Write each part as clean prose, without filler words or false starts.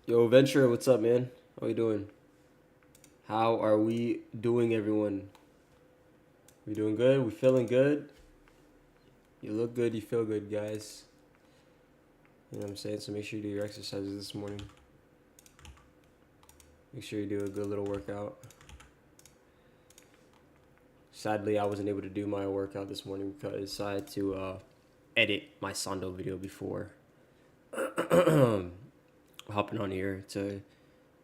Yo, Venture, what's up, man? How you doing? How are we doing, everyone? We doing good? We feeling good? You look good, you feel good, guys. You know what I'm saying? So make sure you do your exercises this morning. Make sure you do a good little workout. Sadly, I wasn't able to do my workout this morning because I had to edit my Sando video before hopping on here to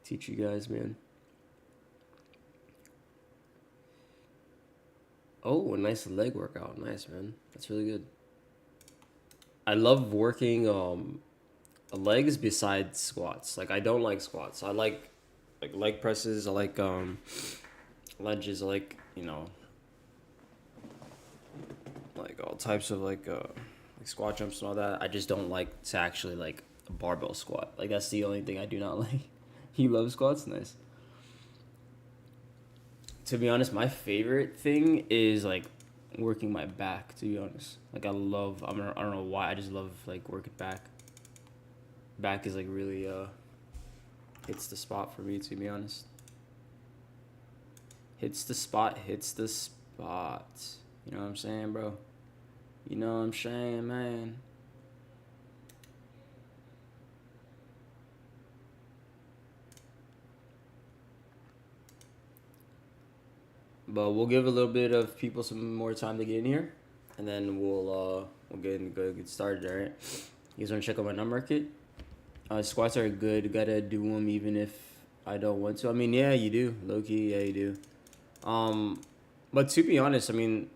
teach you guys, man. Oh, a nice leg workout. Nice, man. That's really good. I love working legs besides squats. Like I don't like squats. I like leg presses. I like lunges. I like like all types of like squat jumps and all that. I just don't like to actually like a barbell squat. Like that's the only thing I do not like. You love squats? Nice. To be honest, my favorite thing is like working my back. To be honest, like I don't know why. I just love like working back. Back is like really hits the spot for me. To be honest, hits the spot. Hits the spot. You know what I'm saying, bro? You know what I'm saying, man? But we'll give a little bit of people some more time to get in here, and then we'll get started. All right. You guys want to check out my number kit? Squats are good. You gotta do them even if I don't want to. I mean, yeah, you do. Low key, yeah, you do. But to be honest, I mean,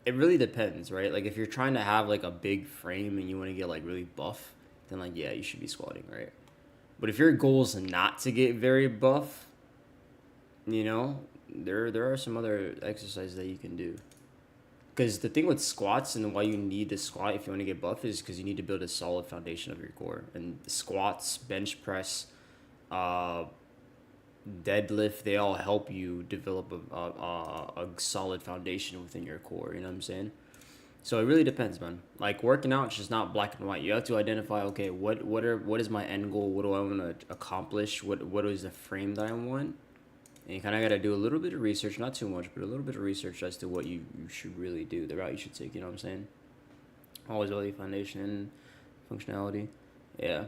it really depends, right? Like if you're trying to have like a big frame and you want to get like really buff, then like yeah, you should be squatting, right? But if your goal is not to get very buff, you know, there are some other exercises that you can do. Because the thing with squats and why you need to squat if you want to get buff is because you need to build a solid foundation of your core. And squats, bench press, uh, deadlift, they all help you develop a solid foundation within your core. You know what I'm saying? So it really depends, man. Like working out is just not black and white. You have to identify, okay, what is my end goal? What do I want to accomplish? What is the frame that I want? And you kind of got to do a little bit of research, not too much, but a little bit of research as to what you should really do, the route you should take. You know what I'm saying? Always value foundation and functionality. Yeah,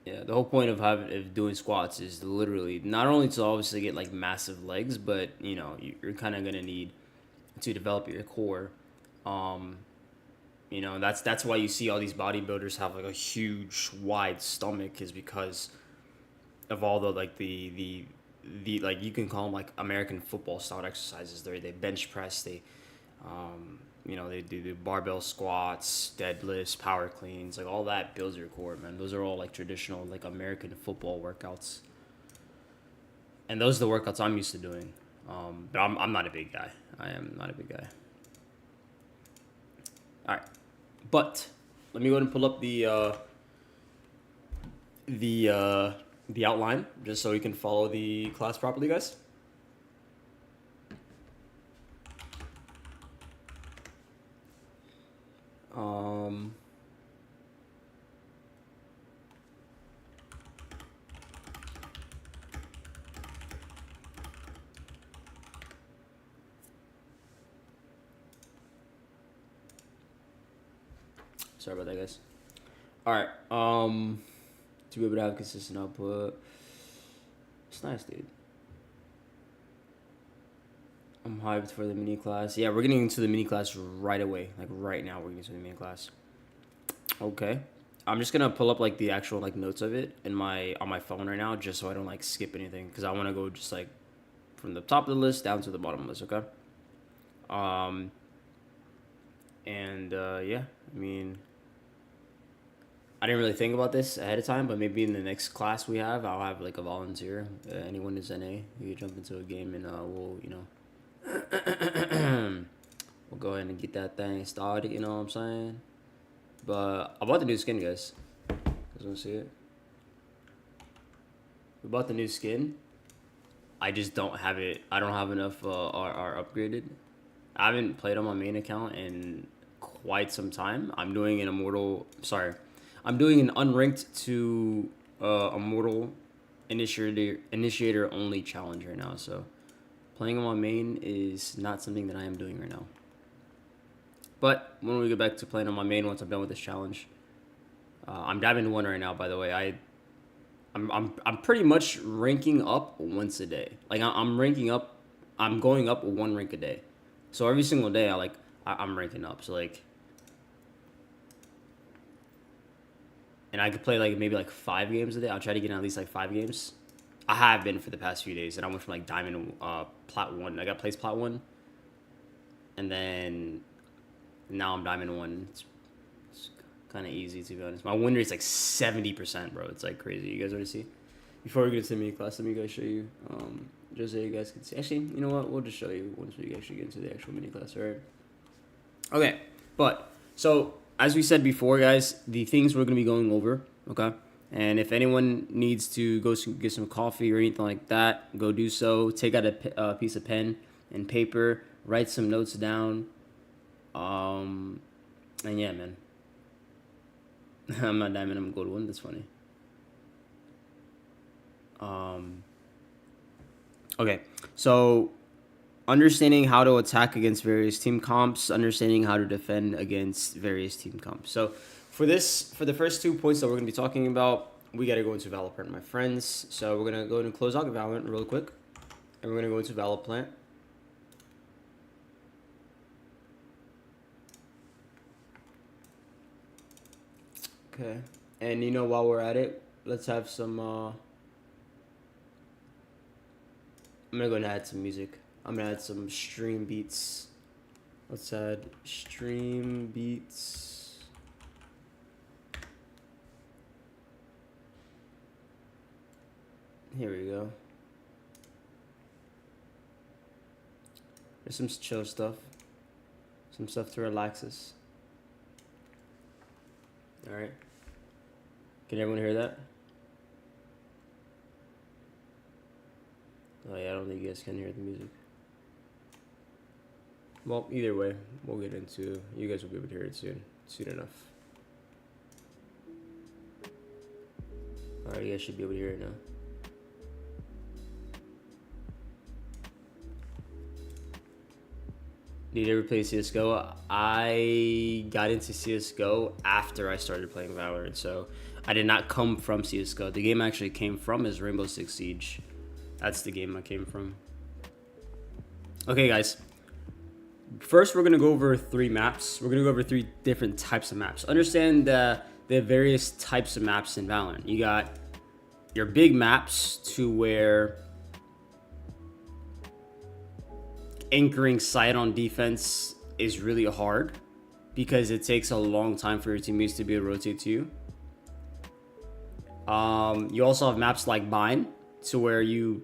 yeah. The whole point of doing squats is literally not only to obviously get like massive legs, but you're kind of gonna need to develop your core. Um, that's why you see all these bodybuilders have like a huge wide stomach is because of all the like the like you can call them like American football style exercises. They bench press, they do the barbell squats, deadlifts, power cleans, like all that builds your core, man. Those are all like traditional like American football workouts, and those are the workouts I'm used to doing. But I'm not a big guy. I am not a big guy. All right, but let me go ahead and pull up the uh, the outline just so we can follow the class properly, guys. Um, Sorry about that, guys. All right. To be able to have consistent output, it's nice, dude. I'm hyped for the mini class. Yeah, we're getting into the mini class right away. Like right now, we're getting into the mini class. Okay. I'm just gonna pull up like the actual like notes of it in my on my phone right now, just so I don't like skip anything, because I want to go just like from the top of the list down to the bottom of the list. Okay. Um. And yeah, I mean, I didn't really think about this ahead of time, but maybe in the next class we have, I'll have like a volunteer. Anyone is NA, you can jump into a game and we'll go ahead and get that thing started. You know what I'm saying? But I bought the new skin, guys. You guys want to see it? We bought the new skin. I just don't have it. I don't have enough R upgraded. I haven't played on my main account in quite some time. I'm doing an immortal. Sorry, I'm doing an unranked to immortal initiator only challenge right now. So playing on my main is not something that I am doing right now. But when we get back to playing on my main, once I'm done with this challenge, I'm Diamond 1 right now. By the way, I'm pretty much ranking up once a day. Like I'm ranking up, I'm going up 1 rank a day. So every single day, I'm ranking up. So like, and I could play like maybe like 5 games a day. I'll try to get in at least like 5 games. I have been for the past few days, and I went from like Diamond, Plat 1. I got placed Plat 1, and then now I'm Diamond 1. It's kind of easy, to be honest. My win rate's like 70%, bro. It's like crazy. You guys already see? Before we get into mini class, let me guys show you. Just so you guys can see. Actually, you know what? We'll just show you once we actually get into the actual mini class, all right? Okay, but so as we said before, guys, the things we're gonna be going over, okay? And if anyone needs to go get some coffee or anything like that, go do so. Take out a piece of pen and paper, write some notes down. And yeah, man. I'm not Diamond, I'm Gold 1. That's funny. Okay, so understanding how to attack against various team comps, understanding how to defend against various team comps. So for the first 2 points that we're going to be talking about, we got to go into Valorant, my friends. So we're going to go and close out Valorant real quick, and we're going to go into Valorant. Okay, and you know, while we're at it, let's have some, I'm gonna go and add some music. I'm gonna add some stream beats. Let's add stream beats. Here we go. There's some chill stuff. Some stuff to relax us. All right. Can everyone hear that? Oh yeah, I don't think you guys can hear the music. Well, either way, we'll get into. You guys will be able to hear it soon enough. All right, you guys should be able to hear it now. Did you ever play CSGO? I got into CSGO after I started playing Valorant, so I did not come from CSGO. The game I actually came from is Rainbow Six Siege. That's the game I came from. Okay, guys. First, we're going to go over 3 maps. We're going to go over 3 different types of maps. Understand the various types of maps in Valorant. You got your big maps to where anchoring site on defense is really hard because it takes a long time for your teammates to be able to rotate to you. You also have maps like Mine, to where you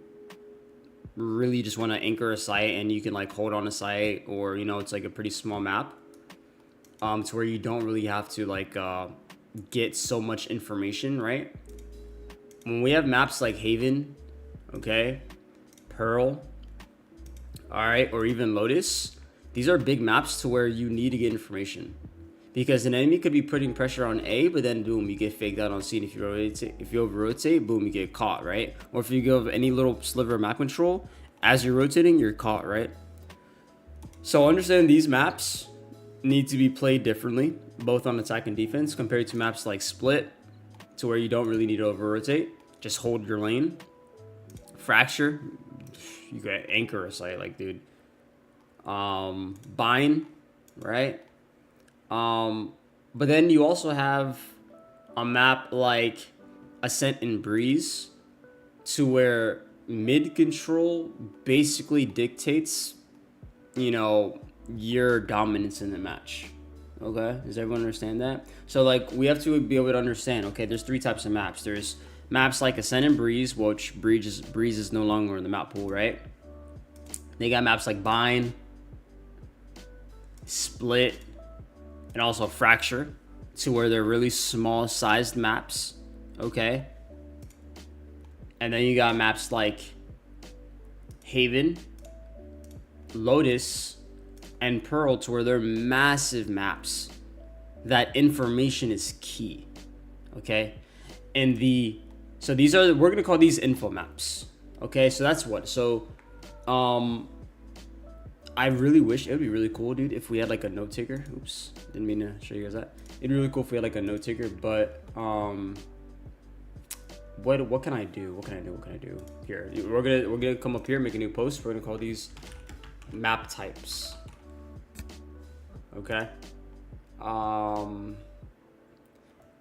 really just want to anchor a site and you can like hold on a site, or you know, it's like a pretty small map, to where you don't really have to like get so much information, right? When we have maps like Haven, okay, Pearl, all right, or even Lotus, these are big maps to where you need to get information, because an enemy could be putting pressure on A, but then boom, you get faked out on C, and if you over rotate, boom, you get caught, right? Or if you give any little sliver of map control as you're rotating, you're caught, right? So understand these maps need to be played differently, both on attack and defense, compared to maps like Split, to where you don't really need to over rotate, just hold your lane. Fracture, you got anchor a site, like, dude. Bind, right? But then you also have a map like Ascent and Breeze, to where mid control basically dictates, you know, your dominance in the match. Okay, does everyone understand that? So like, we have to be able to understand, okay, there's 3 types of maps. There's maps like Ascent and Breeze, which Breeze is no longer in the map pool, right? They got maps like Bind, Split, and also Fracture, to where they're really small sized maps, okay? And then you got maps like Haven, Lotus, and Pearl, to where they're massive maps that information is key, Okay, and so these are, we're gonna call these info maps. Okay, so that's what. So I really wish it would be really cool, dude, if we had like a note taker. Oops, didn't mean to show you guys that. It'd be really cool if we had like a note taker, but what can I do? What can I do? Here, we're gonna come up here, make a new post. We're gonna call these map types. Okay.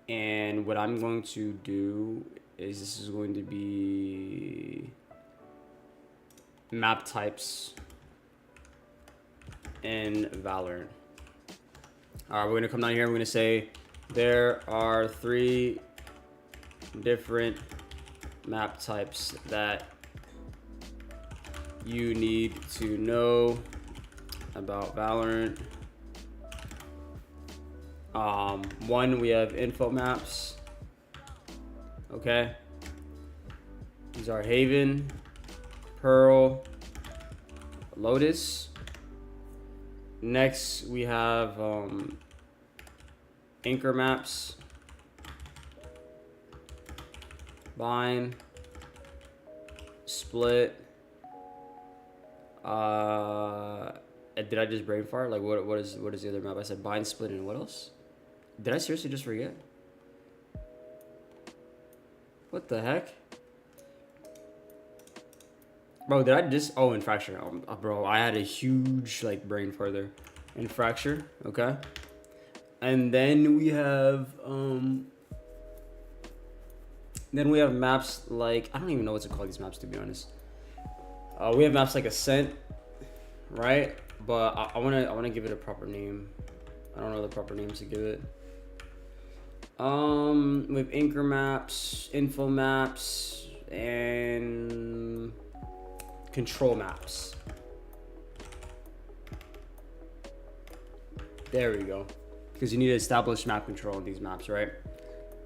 And what I'm going to do is, this is going to be map types in Valorant. All right, we're gonna come down here. We're gonna say there are 3 different map types that you need to know about Valorant. 1, we have info maps. Okay, these are Haven, Pearl, Lotus. Next, we have anchor maps, Bind, Split. Did I just brain fart? Like, what is the other map? I said Bind, Split, and what else? Did I seriously just forget? What the heck? Bro, did I just... Oh, and Fracture. Bro, I had a huge, like, brain fart there. And Fracture, okay. And then we have... Then we have maps like... I don't even know what to call these maps, to be honest. We have maps like Ascent, right? But I wanna give it a proper name. I don't know the proper names to give it. We have anchor maps, info maps, and control maps. There we go. Because you need to establish map control in these maps, right?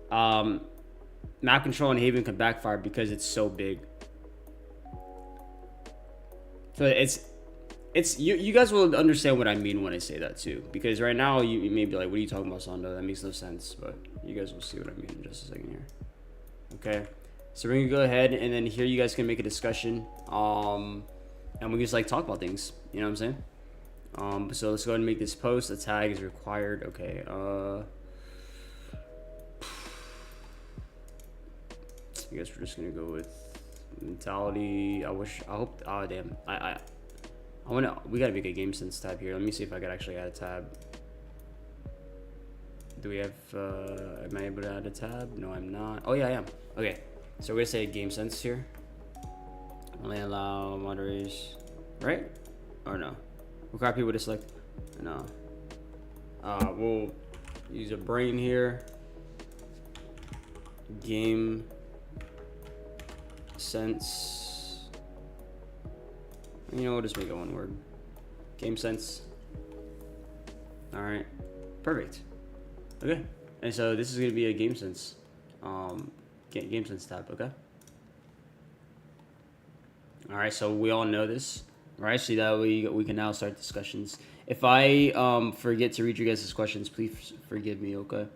Map control in Haven can backfire because it's so big. So it's you guys will understand what I mean when I say that too. Because right now you may be like, what are you talking about, Sando? That makes no sense. But you guys will see what I mean in just a second here. Okay. So we're gonna go ahead, and then here you guys can make a discussion. And we just like talk about things. You know what I'm saying? So let's go ahead and make this post. A tag is required. Okay. I guess we're just gonna go with mentality. I hope. Oh damn. We gotta make a game sense tab here. Let me see if I could actually add a tab. Do we have? Am I able to add a tab? No, I'm not. Oh yeah, I am. Okay. So we're gonna say game sense here. Only allow moderators, right? Or no? Require people to select. No. We'll use a brain here. Game sense. You know, we'll just make it one word. Game sense. All right. Perfect. Okay. And so this is gonna be a game sense. Game sense tab. Okay. All right. So we all know this, right? So that we can now start discussions. If I forget to read you guys' questions, please forgive me. Okay.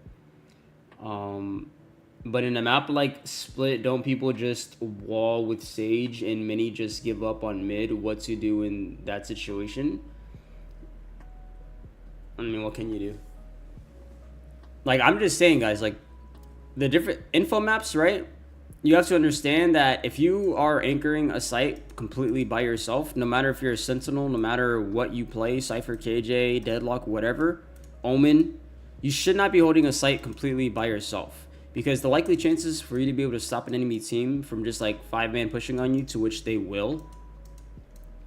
But in a map like Split, don't people just wall with Sage and many just give up on mid? What to do in that situation? I mean, what can you do? Like, I'm just saying, guys, like, the different info maps, right? You have to understand that if you are anchoring a site completely by yourself, no matter if you're a Sentinel, no matter what you play, Cypher, KJ, Deadlock, whatever, Omen, you should not be holding a site completely by yourself. Because the likely chances for you to be able to stop an enemy team from just like 5-man pushing on you, to which they will,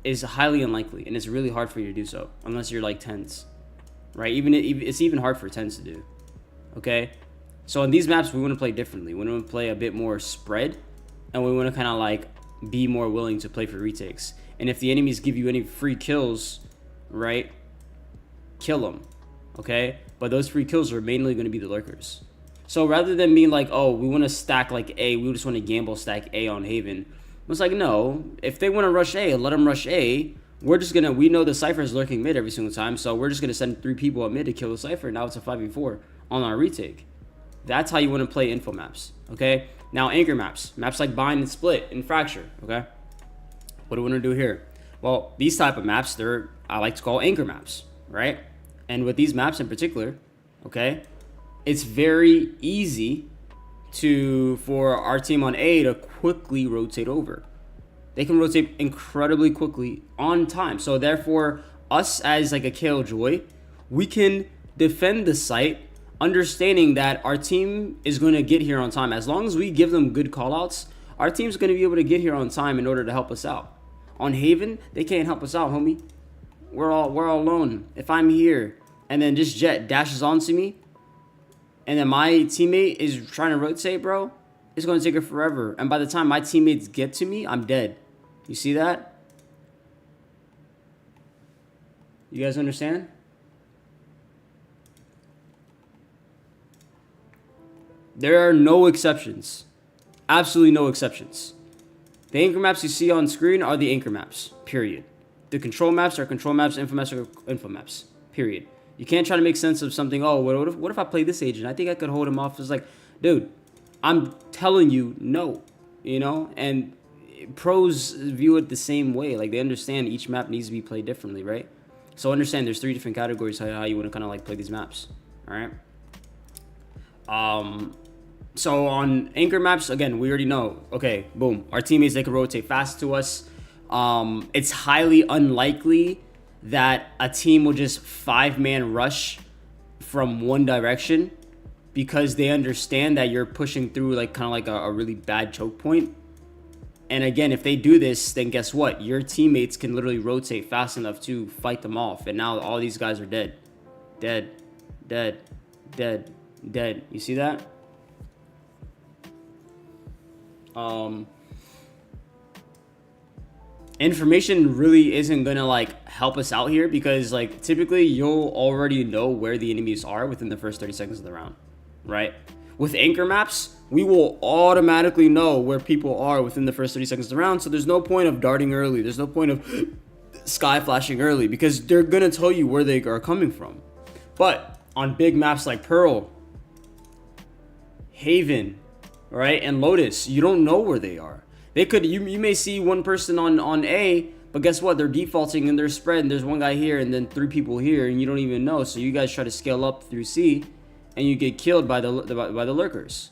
is highly unlikely. And it's really hard for you to do so, unless you're like 10s, right? It's even hard for 10s to do, okay? So on these maps, we want to play differently. We want to play a bit more spread, and we want to kind of like be more willing to play for retakes. And if the enemies give you any free kills, right, kill them, okay? But those free kills are mainly going to be the lurkers. So rather than being like, oh, we want to stack like A, we just want to gamble stack A on Haven. It's like, no, if they want to rush A, let them rush A. We know the Cypher is lurking mid every single time, so we're just going to send 3 people at mid to kill the Cypher. Now it's a 5v4 on our retake. That's how you want to play info maps, okay? Now, anchor maps. Maps like bind and split and fracture, okay? What do we want to do here? Well, these type of maps, I like to call anchor maps, right? And with these maps in particular, okay, it's very easy for our team on A to quickly rotate over. They can rotate incredibly quickly on time. So therefore, us as like a Killjoy, we can defend the site, understanding that our team is going to get here on time. As long as we give them good callouts, our team's going to be able to get here on time in order to help us out. On Haven, they can't help us out, homie. We're all alone. If I'm here and then this Jet dashes onto me, and then my teammate is trying to rotate, bro, it's going to take it forever. And by the time my teammates get to me, I'm dead. You see that? You guys understand? There are no exceptions. Absolutely no exceptions. The anchor maps you see on screen are the anchor maps, period. The control maps are control maps, info maps are info maps, period. You can't try to make sense of something. Oh, what if I play this agent? I think I could hold him off. It's like, dude, I'm telling you, no, you know? And pros view it the same way. Like, they understand each map needs to be played differently, right? So understand there's 3 different categories how you want to kind of like play these maps, all right? So on anchor maps, again, we already know, okay, boom, our teammates, they can rotate fast to us. It's highly unlikely that a team will just 5-man rush from one direction because they understand that you're pushing through like kind of like a really bad choke point. And again, if they do this, then guess what? Your teammates can literally rotate fast enough to fight them off. And now all these guys are dead. Dead. Dead. Dead. Dead. You see that? Information really isn't gonna like help us out here because like typically you'll already know where the enemies are within the first 30 seconds of the round, right? With anchor maps, we will automatically know where people are within the first 30 seconds of the round, so there's no point of darting early, there's no point of sky flashing early because they're gonna tell you where they are coming from. But on big maps like Pearl, Haven, right, and Lotus, you don't know where they are. They could, you may see one person on A, but guess what? They're defaulting in their spread, and there's one guy here, and then 3 people here, and you don't even know. So you guys try to scale up through C, and you get killed by the lurkers,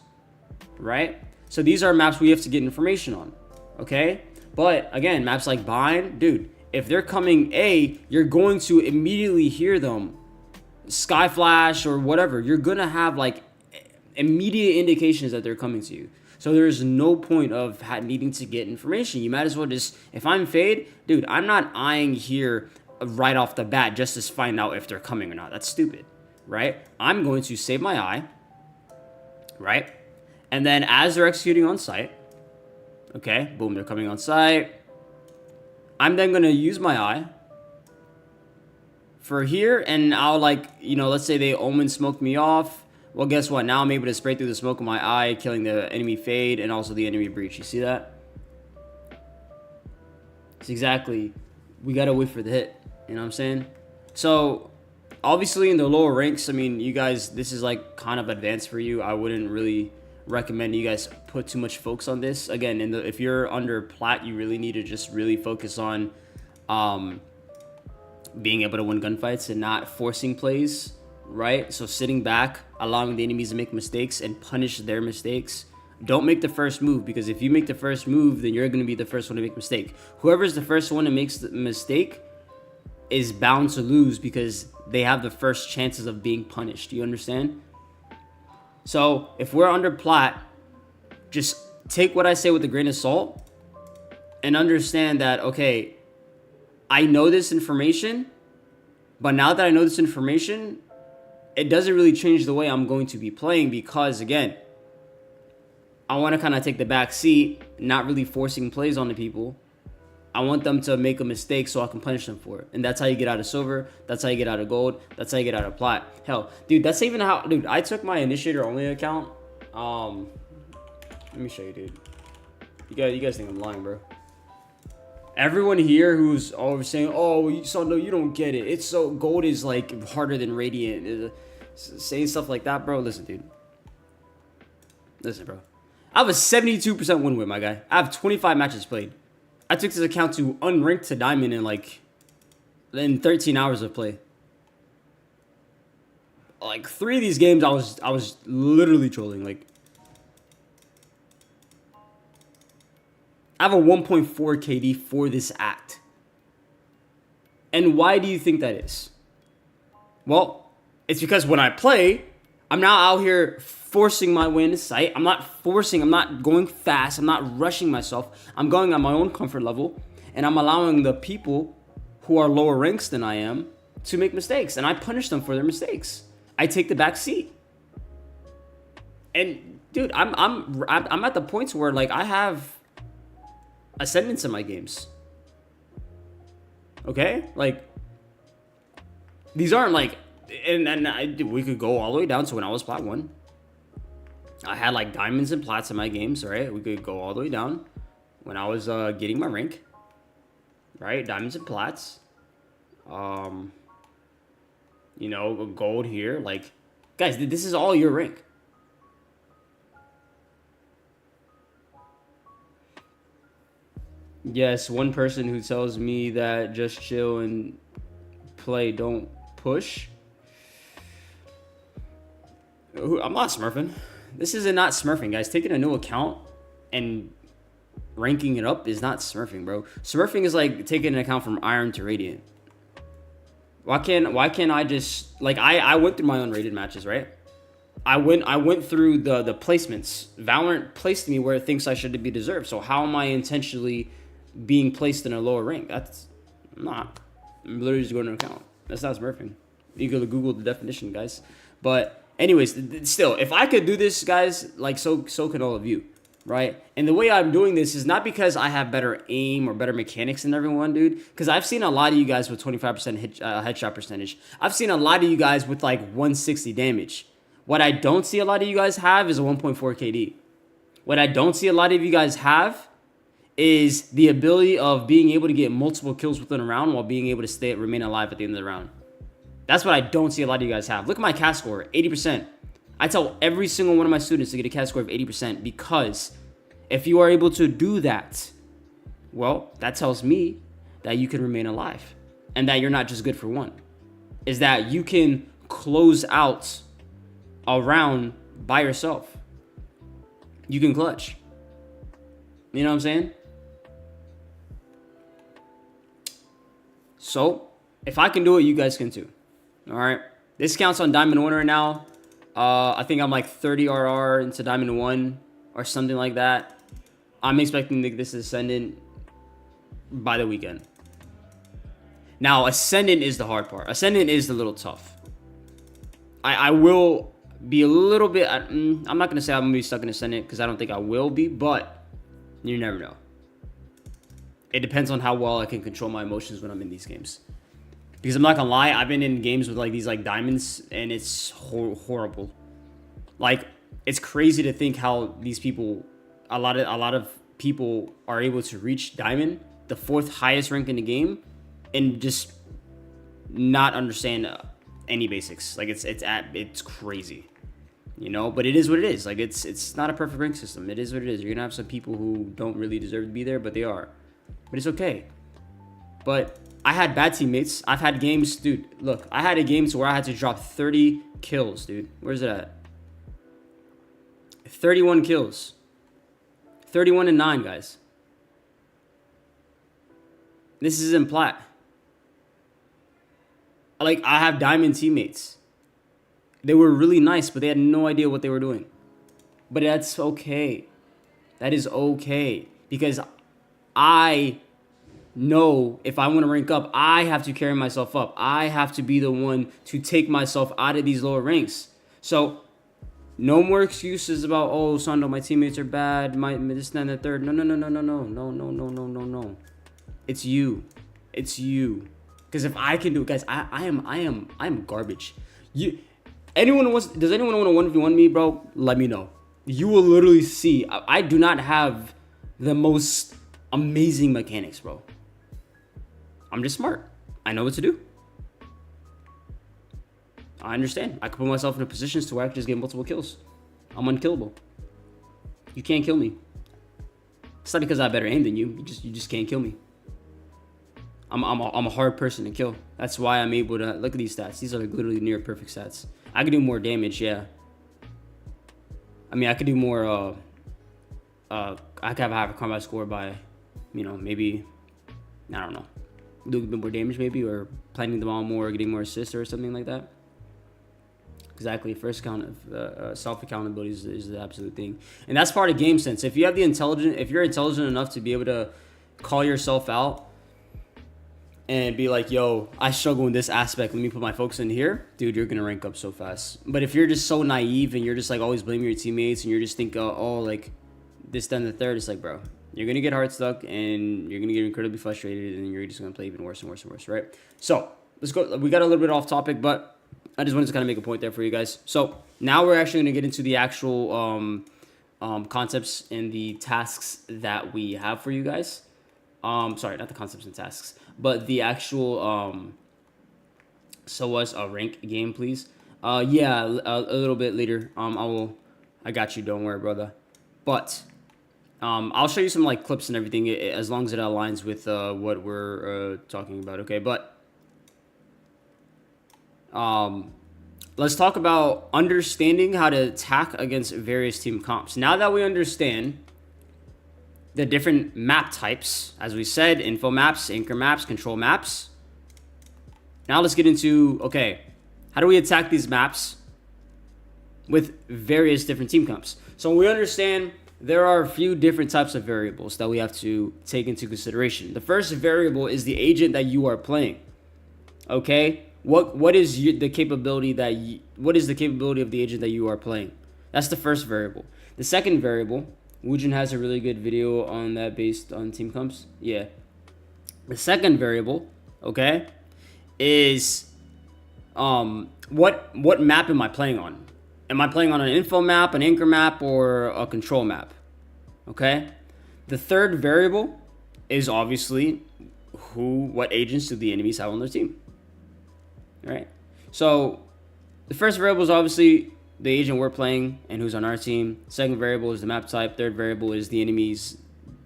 right? So these are maps we have to get information on, okay? But again, maps like Bind, dude, if they're coming A, you're going to immediately hear them, sky flash or whatever. You're gonna have like immediate indications that they're coming to you. So there's no point of needing to get information. You might as well just, if I'm Fade, dude, I'm not eyeing here right off the bat just to find out if they're coming or not. That's stupid, right? I'm going to save my eye, right? And then as they're executing on site, okay, boom, they're coming on site. I'm then going to use my eye for here, and I'll like, you know, let's say they Omen smoked me off. Well, guess what? Now I'm able to spray through the smoke of my eye, killing the enemy Fade and also the enemy Breach. You see that? It's exactly, we got to wait for the hit. You know what I'm saying? So, obviously in the lower ranks, I mean, you guys, this is like kind of advanced for you. I wouldn't really recommend you guys put too much focus on this. Again, if you're under plat, you really need to just really focus on being able to win gunfights and not forcing plays. Right? So sitting back, allowing the enemies to make mistakes and punish their mistakes. Don't make the first move, because if you make the first move, then you're going to be the first one to make a mistake. Whoever's the first one that makes the mistake is bound to lose because they have the first chances of being punished. Do you understand? So if we're under plat, just take what I say with a grain of salt and understand that, okay, I know this information, but now that I know this information, it doesn't really change the way I'm going to be playing because, again, I want to kind of take the back seat, not really forcing plays on the people. I want them to make a mistake so I can punish them for it. And that's how you get out of silver. That's how you get out of gold. That's how you get out of plat. Hell, dude, that's even how... Dude, I took my initiator only account. Let me show you, dude. You guys think I'm lying, bro. Everyone here who's always saying, oh, no, you don't get it. It's gold is like harder than radiant. Saying stuff like that, bro. Listen, dude. Listen, bro. I have a 72% win rate, my guy. I have 25 matches played. I took this account to unranked to diamond in 13 hours of play. Like 3 of these games, I was literally trolling. Like, I have a 1.4 KD for this act. And why do you think that is? Well, it's because when I play, I'm now out here forcing my way into sight. I'm not going fast. I'm not rushing myself. I'm going on my own comfort level. And I'm allowing the people who are lower ranks than I am to make mistakes. And I punish them for their mistakes. I take the back seat. And dude, I'm at the points where like I have ascendance in my games. Okay? Like, these aren't like, we could go all the way down to when I was plat 1. I had like diamonds and plats in my games, right? We could go all the way down when I was getting my rank, right? Diamonds and plats. You know, gold here. Like, guys, this is all your rank. Yes, one person who tells me that just chill and play, don't push. I'm not smurfing. This is not smurfing, guys. Taking a new account and ranking it up is not smurfing, bro. Smurfing is like taking an account from Iron to Radiant. Why can't I just, like, I went through my unrated matches, right? I went through the placements. Valorant placed me where it thinks I should be deserved. So how am I intentionally being placed in a lower rank? I'm not. I'm literally just going to an account. That's not smurfing. You go to Google the definition, guys. But anyways, still, if I could do this, guys, like so can all of you, right? And the way I'm doing this is not because I have better aim or better mechanics than everyone, dude. Because I've seen a lot of you guys with 25% headshot percentage. I've seen a lot of you guys with like 160 damage. What I don't see a lot of you guys have is a 1.4 KD. What I don't see a lot of you guys have is the ability of being able to get multiple kills within a round while being able to remain alive at the end of the round. That's what I don't see a lot of you guys have. Look at my CAS score, 80%. I tell every single one of my students to get a CAS score of 80% because if you are able to do that, well, that tells me that you can remain alive and that you're not just good for one. Is that you can close out a round by yourself. You can clutch. You know what I'm saying? So, if I can do it, you guys can too. All right. This counts on Diamond 1 right now. I think I'm like 30 RR into Diamond 1 or something like that. I'm expecting to get this Ascendant by the weekend. Now, Ascendant is the hard part. Ascendant is a little tough. I will be a little bit... I'm not going to say I'm going to be stuck in Ascendant because I don't think I will be, but you never know. It depends on how well I can control my emotions when I'm in these games. Because I'm not gonna lie, I've been in games with like these like diamonds and it's horrible. Like, it's crazy to think how these people, a lot of people are able to reach diamond, the 4th highest rank in the game, and just not understand any basics. Like it's crazy, you know. But it is what it is. Like it's not a perfect rank system. It is what it is. You're gonna have some people who don't really deserve to be there, but they are. But it's okay. But I had bad teammates. I've had games, dude. Look, I had a game where I had to drop 30 kills, dude. Where's it at? 31 kills. 31-9, guys. This is in plat. Like, I have diamond teammates. They were really nice, but they had no idea what they were doing. But that's okay. That is okay. Because I know if I want to rank up, I have to carry myself up. I have to be the one to take myself out of these lower ranks. So, no more excuses about, oh, Sando, my teammates are bad, my this, and the third. No. It's you. It's you. Because if I can do it, guys, I am garbage. Does anyone want to 1v1 me, bro? Let me know. You will literally see. I do not have the most amazing mechanics, bro. I'm just smart. I know what to do. I understand. I can put myself in positions to where I can just get multiple kills. I'm unkillable. You can't kill me. It's not because I have better aim than you. You just can't kill me. I'm a hard person to kill. That's why I'm able to look at these stats. These are like literally near perfect stats. I could do more damage, yeah. I mean, I could do more. I could have a combat score by, you know, maybe, I don't know, do a bit more damage maybe, or planting the ball more, or getting more assists or something like that. Exactly. First count of self accountability is the absolute thing, and that's part of game sense. If you have the if you're intelligent enough to be able to call yourself out and be like, yo, I struggle in this aspect, let me put my focus in here, dude, you're gonna rank up so fast. But if you're just so naive and you're just like always blaming your teammates and you're just thinking, oh, like this, then the third, it's like, bro, you're gonna get hard stuck and you're gonna get incredibly frustrated and you're just gonna play even worse and worse and worse, right? So let's go. We got a little bit off topic, but I just wanted to kind of make a point there for you guys. So now we're actually gonna get into the actual concepts and the tasks that we have for you guys. Sorry, not the concepts and tasks, but the actual so what's a rank game, please? Yeah, a little bit later. I got you, don't worry, brother. But I'll show you some like clips and everything as long as it aligns with what we're talking about, okay? But let's talk about understanding how to attack against various team comps. Now that we understand the different map types, as we said, info maps, anchor maps, control maps. Now let's get into, okay, how do we attack these maps with various different team comps? So we understand there are a few different types of variables that we have to take into consideration. The first variable is the agent that you are playing. Okay, what is the capability what is the capability of the agent that you are playing? That's the first variable. The second variable, Woojin has a really good video on that based on team comps. Yeah. The second variable, okay, is what map am I playing on? Am I playing on an info map, an anchor map, or a control map? Okay. The third variable is obviously what agents do the enemies have on their team? All right. So the first variable is obviously the agent we're playing and who's on our team. Second variable is the map type. Third variable is the enemies,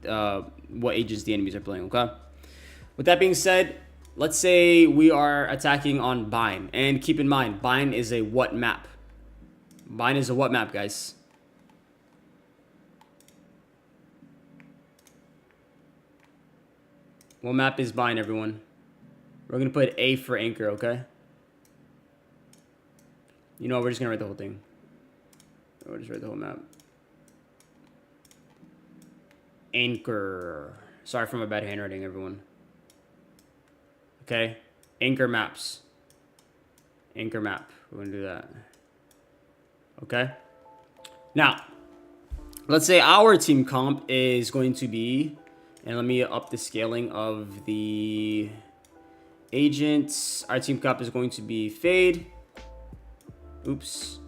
what agents the enemies are playing, okay? With that being said, let's say we are attacking on Bind. And keep in mind, Bind is a what map? Bind is a what map, guys? What map is Bind, everyone? We're going to put A for anchor, okay? You know what? We're just going to write the whole thing. We'll just write the whole map. Anchor. Sorry for my bad handwriting, everyone. Okay? Anchor maps. Anchor map. We're going to do that. Okay? Now, let's say our team comp is going to be, and let me up the scaling of the agents. Our team comp is going to be Fade. Oops.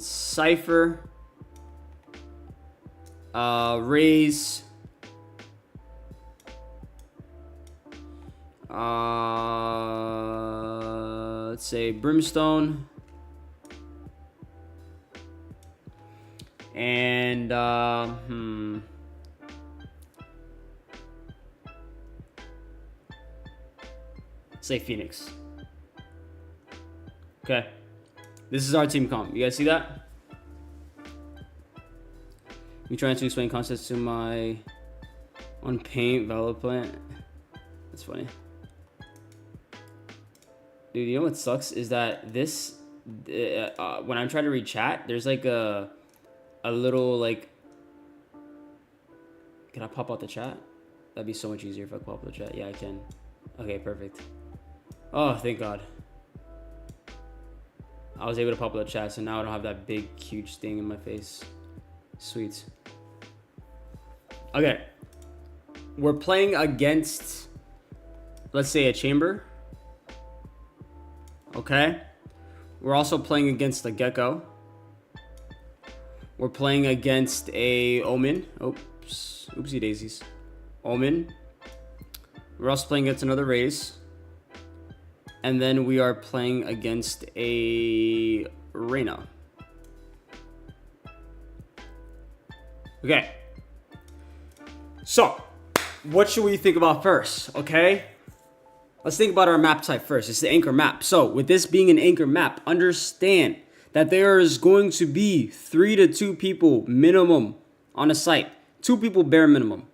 Cypher. Raze. Let's say Brimstone. And say Phoenix. Okay. This is our team comp. You guys see that? Me trying to explain concepts to my on Paint Valorant. That's funny. Dude, you know what sucks is that this when I'm trying to read chat, there's like a little like. Can I pop out the chat? That'd be so much easier if I pop out the chat. Yeah, I can. Okay, perfect. Oh, thank God. I was able to pop out the chat, so now I don't have that big, huge thing in my face. Sweet. Okay. We're playing against, let's say, a chamber. Okay. We're also playing against a gecko. We're playing against a omen. Oops. Oopsie daisies. Omen. We're also playing against another raise. And then we are playing against a Reyna. Okay. So, what should we think about first? Okay. Let's think about our map type first. It's the anchor map. So, with this being an anchor map, understand that there is going to be 3 to 2 people minimum on a site. 2 people bare minimum.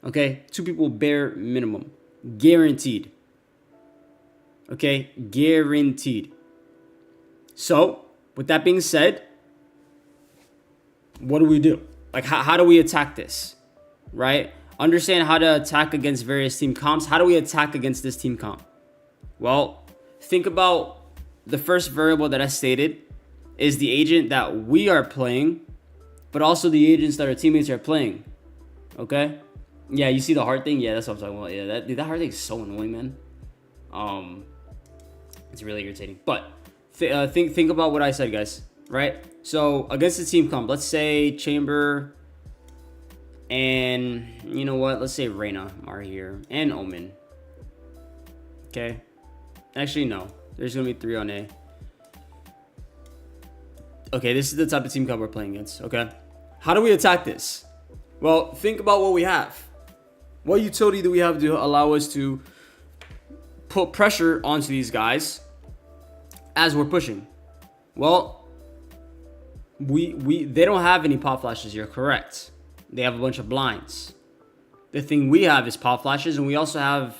Okay? 2 people bare minimum. Guaranteed. Okay? Guaranteed. So, with that being said, what do we do? Like, how do we attack this? Right? Understand how to attack against various team comps. How do we attack against this team comp? Well, think about the first variable that I stated is the agent that we are playing, but also the agents that our teammates are playing. Okay? Yeah, you see the heart thing? Yeah, that's what I'm talking about. Yeah, that heart thing is so annoying, man. It's really irritating. But think about what I said, guys. Right? So against the team comp, let's say Chamber and you know what? Let's say Reyna are here and Omen. Okay. Actually, no. There's gonna be 3 on A. Okay, this is the type of team comp we're playing against. Okay. How do we attack this? Well, think about what we have. What utility do we have to allow us to put pressure onto these guys as we're pushing? Well, they don't have any pop flashes. You're correct. They have a bunch of blinds. The thing we have is pop flashes, and we also have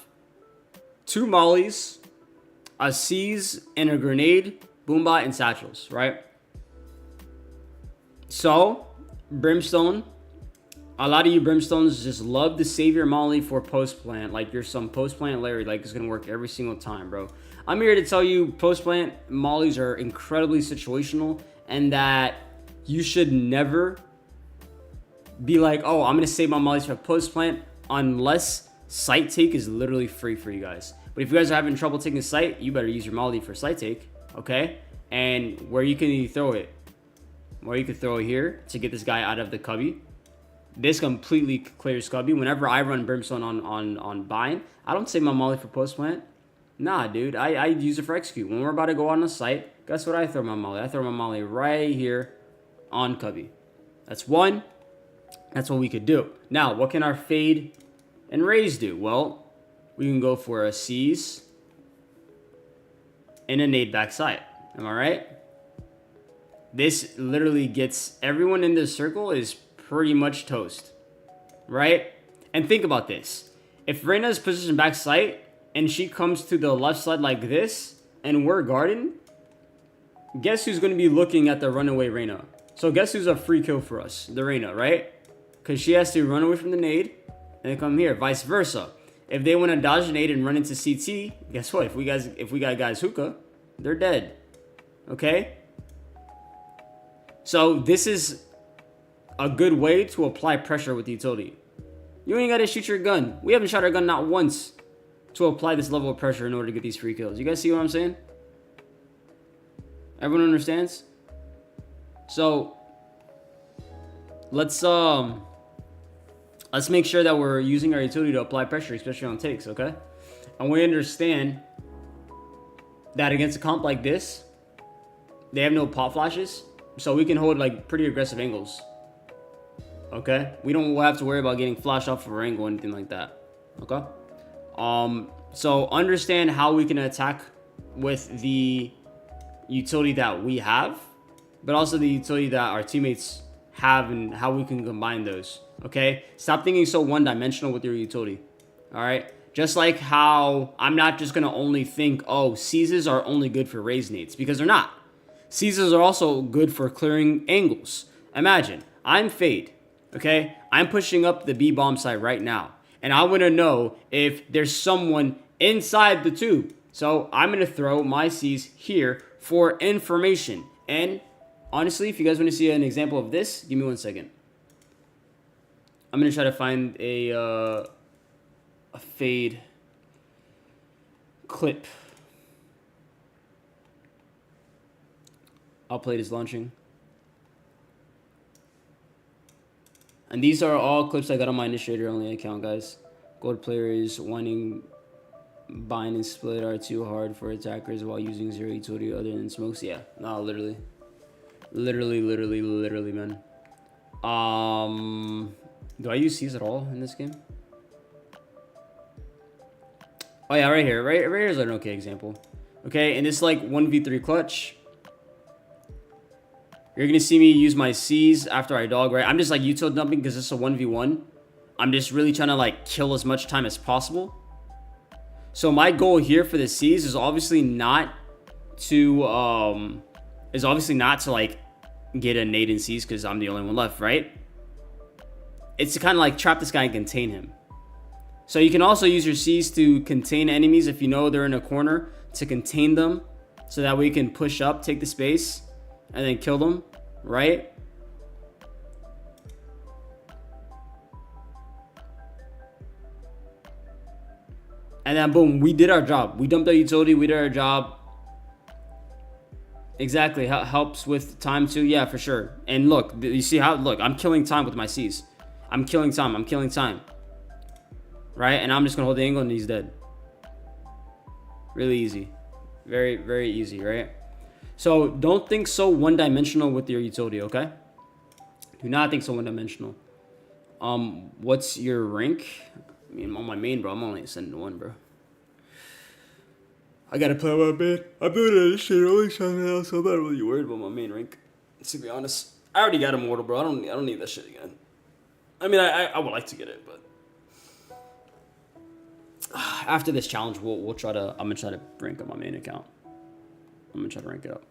2 mollies, a C's, and a grenade, boombot, and satchels, right? So, Brimstone, a lot of you Brimstones just love to save your molly for post plant. Like you're some post plant Larry, like it's gonna work every single time, bro. I'm here to tell you post plant mollies are incredibly situational, and that you should never be like, oh, I'm gonna save my mollies for post plant unless site take is literally free for you guys. But if you guys are having trouble taking site, you better use your molly for site take, okay? And where you can throw it, where you can throw it here to get this guy out of the cubby. This completely clears cubby. Whenever I run Brimstone on bind, I don't save my molly for post plant. Nah, dude, I use it for execute. When we're about to go on the site, guess what I throw my molly? I throw my molly right here on cubby. That's one. That's what we could do. Now, what can our fade and raise do? Well, we can go for a C's and a nade backside. Am I right? This literally gets everyone in this circle is pretty much toast, right? And think about this. If Reyna's positioned back site and she comes to the left side like this and we're guarding, guess who's going to be looking at the runaway Reyna? So guess who's a free kill for us? The Reyna, right? Because she has to run away from the nade and come here. Vice versa. If they want to dodge a nade and run into CT, guess what? If we got guys hookah, they're dead. Okay? So this is a good way to apply pressure with the utility. You ain't got to shoot your gun. We haven't shot our gun not once to apply this level of pressure in order to get these free kills. You guys see what I'm saying? Everyone understands? So let's make sure that we're using our utility to apply pressure, especially on takes, okay? And we understand that against a comp like this, they have no pop flashes, so we can hold like pretty aggressive angles. Okay? We don't have to worry about getting flashed off of our angle or anything like that. Okay? So understand how we can attack with the utility that we have, but also the utility that our teammates have and how we can combine those. Okay? Stop thinking so one-dimensional with your utility. Alright? Just like how I'm not just going to only think, oh, seizes are only good for raise nades, because they're not. Seizes are also good for clearing angles. Imagine, I'm Fade. Okay, I'm pushing up the B bomb site right now, and I want to know if there's someone inside the tube. So I'm going to throw my C's here for information. And honestly, if you guys want to see an example of this, give me 1 second. I'm going to try to find a Fade clip. I'll play this launching. And these are all clips I got on my initiator only account, guys. Gold players wanting bind and split are too hard for attackers while using zero utility other than smokes. Yeah, no, literally, man. Do I use C's at all in this game? Oh yeah, right here. Right here is an okay example. Okay, and it's like 1v3 clutch. You're gonna see me use my C's after I dog, right? I'm just like util dumping because it's a 1v1. I'm just really trying to like kill as much time as possible. So my goal here for the C's is obviously not to like get a nade in C's because I'm the only one left, right? It's to kind of like trap this guy and contain him. So you can also use your C's to contain enemies if you know they're in a corner, to contain them so that way you can push up, take the space, and then kill them, right? And then boom, we did our job. We dumped our utility, we did our job. Exactly, helps with time too, yeah, for sure. And look, you see how, look, I'm killing time with my C's. I'm killing time. Right, and I'm just gonna hold the angle and he's dead. Really easy. Very, very easy, right? So don't think so one-dimensional with your utility, okay? Do not think so one-dimensional. What's your rank? I mean, on my main, bro, I'm only ascending 1, bro. I gotta play my main. I'm doing this shit only something else, so I'm not really worried about my main rank, to be honest. I already got Immortal, bro. I don't need that shit again. I mean, I would like to get it, but after this challenge, we'll try to. I'm gonna try to rank up my main account. I'm gonna try to rank it up.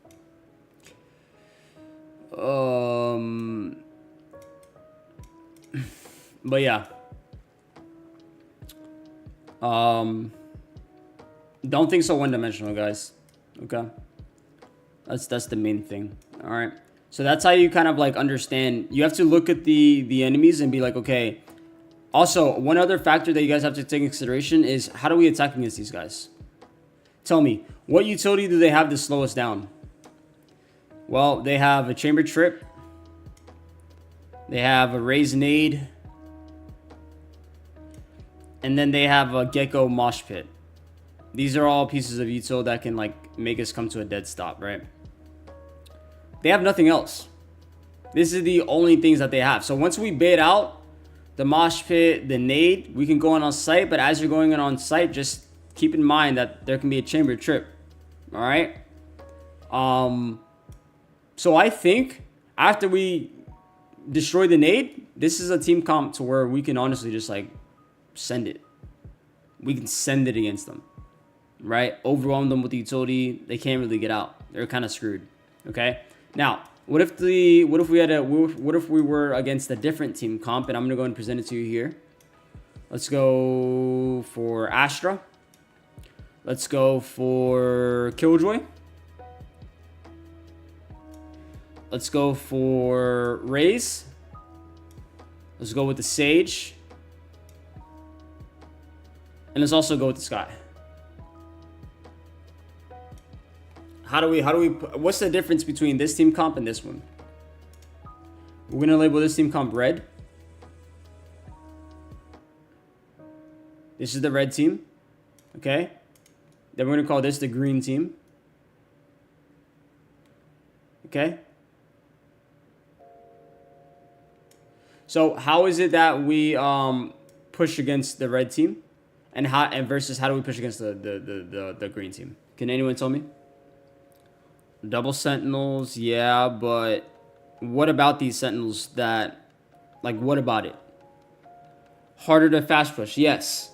But yeah. Don't think so one-dimensional, guys. Okay. That's the main thing. All right. So that's how you kind of like understand. You have to look at the enemies and be like, okay. Also, one other factor that you guys have to take into consideration is how do we attack against these guys? Tell me, what utility do they have to slow us down? Well, they have a chamber trip. They have a raise nade. And then they have a gecko mosh pit. These are all pieces of util that can like make us come to a dead stop, right? They have nothing else. This is the only things that they have. So once we bait out the mosh pit, the nade, we can go on site, but as you're going on site, just keep in mind that there can be a chamber trip. All right. So I think after we destroy the nade, this is a team comp to where we can honestly just like send it. We can send it against them, right? Overwhelm them with the utility. They can't really get out. They're kind of screwed. Okay. Now, what if we were against a different team comp? And I'm gonna go and present it to you here. Let's go for Astra. Let's go for Killjoy. Let's go for Raze. Let's go with the Sage. And let's also go with the Sky. What's the difference between this team comp and this one? We're gonna label this team comp red. This is the red team. Okay. Then we're gonna call this the green team. Okay. So how is it that we push against the red team, and versus how do we push against the green team? Can anyone tell me? Double sentinels, yeah, but what about these sentinels that, like, what about it? Harder to fast push, yes.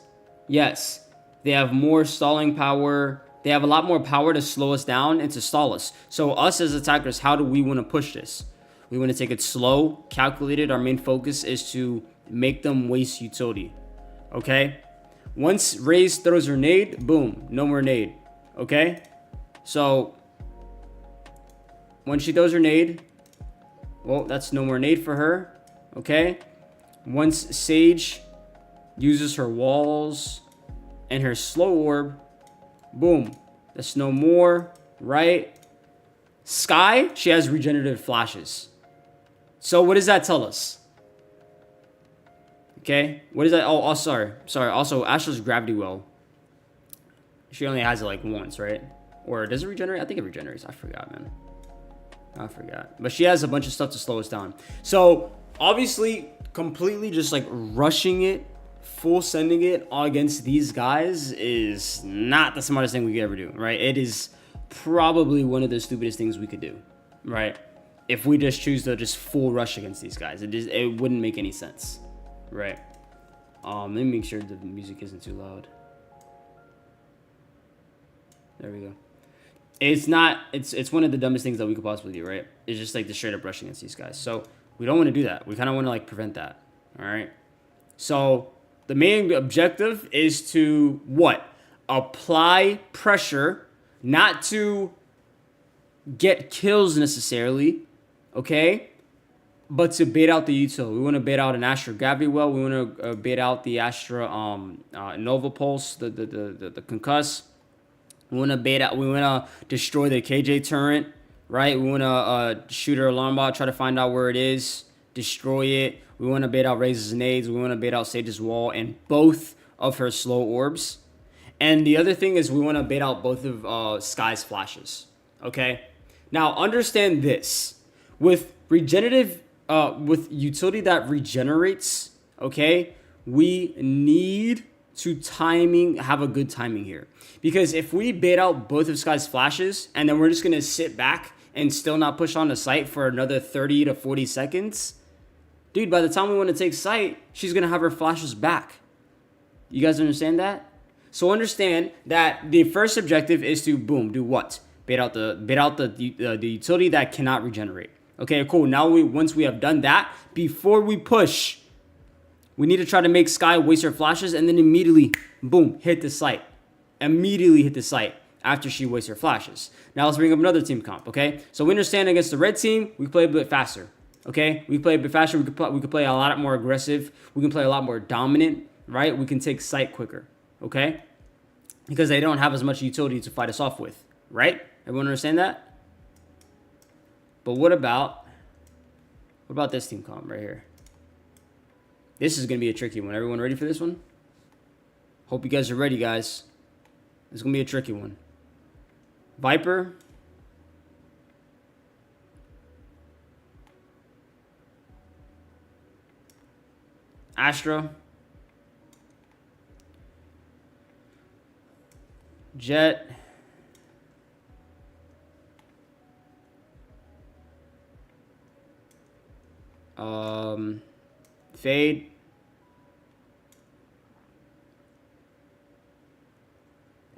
Yes. They have more stalling power. They have a lot more power to slow us down and to stall us. So us as attackers, how do we want to push this? We want to take it slow, calculated. Our main focus is to make them waste utility, okay? Once Raze throws her nade, boom, no more nade, okay? So when she throws her nade, well, that's no more nade for her, okay? Once Sage uses her walls and her slow orb, boom, that's no more, right? Sky, she has regenerative flashes. So what does that tell us? Okay, what is that? Oh, sorry. Also, Astra's gravity well. She only has it like once, right? Or does it regenerate? I think it regenerates. I forgot, man. I forgot. But she has a bunch of stuff to slow us down. So Obviously, completely just like rushing it, full sending it against these guys is not the smartest thing we could ever do, right? It is probably one of the stupidest things we could do, right? If we just choose to just full rush against these guys, it wouldn't make any sense, right? Let me make sure the music isn't too loud. There we go. It's not. It's one of the dumbest things that we could possibly do, right? It's just like the straight up rush against these guys. So we don't want to do that. We kind of want to like prevent that. All right. So the main objective is to what? Apply pressure, not to get kills necessarily, okay? But to bait out the util. We want to bait out an Astra Gravity Well. We want to bait out the Astra Nova Pulse, the Concuss. We want to bait out. We want to destroy the KJ turret, right? We want to shoot her alarm bot, try to find out where it is, destroy it. We want to bait out Razor's nades. We want to bait out Sage's wall and both of her slow orbs. And the other thing is we want to bait out both of Sky's flashes. Okay. Now understand this: with regenerative, with utility that regenerates, okay, we need to have a good timing here. Because if we bait out both of Sky's flashes and then we're just going to sit back and still not push on the site for another 30 to 40 seconds, dude, by the time we want to take site, she's going to have her flashes back. You guys understand that? So understand that the first objective is to, boom, do what? Bait out the utility that cannot regenerate. Okay, cool. Now once we have done that, before we push, we need to try to make Sky waste her flashes and then immediately, boom, hit the site. Immediately hit the site after she wastes her flashes. Now let's bring up another team comp, okay? So we understand against the red team, we play a bit faster, okay? We play a bit faster. We could play a lot more aggressive. We can play a lot more dominant, right? We can take site quicker, okay? Because they don't have as much utility to fight us off with, right? Everyone understand that? But what about this team comp right here? This is going to be a tricky one. Everyone ready for this one? Hope you guys are ready, guys. It's going to be a tricky one. Viper. Astra. Jet. Fade.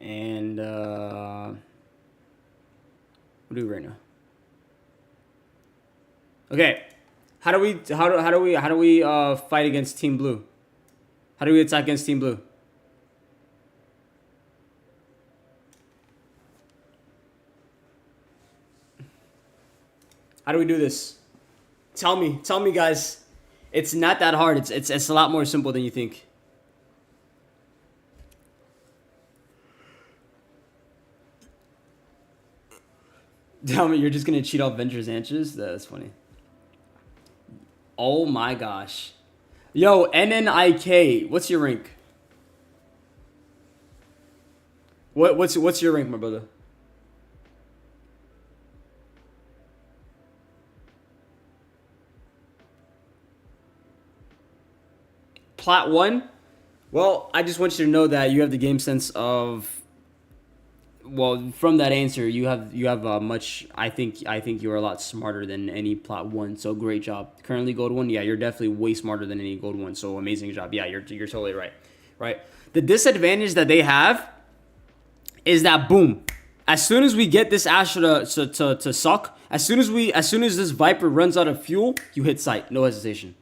And what do we right now? Okay, how do we fight against Team Blue? How do we attack against Team Blue? How do we do this? Tell me, guys. It's not that hard. It's a lot more simple than you think. Tell me, you're just gonna cheat off Venture's answers? That's funny. Oh my gosh. Yo, NNIK, what's your rank? What's your rank, my brother? Plat 1? Well, I just want you to know that you have the game sense of, well, from that answer, you have much. I think you're a lot smarter than any Plat 1. So great job. Currently Gold 1, yeah, you're definitely way smarter than any Gold 1. So amazing job. Yeah, you're totally right. Right. The disadvantage that they have is that, boom, as soon as we get this Astra to suck, as soon as this Viper runs out of fuel, you hit sight, no hesitation.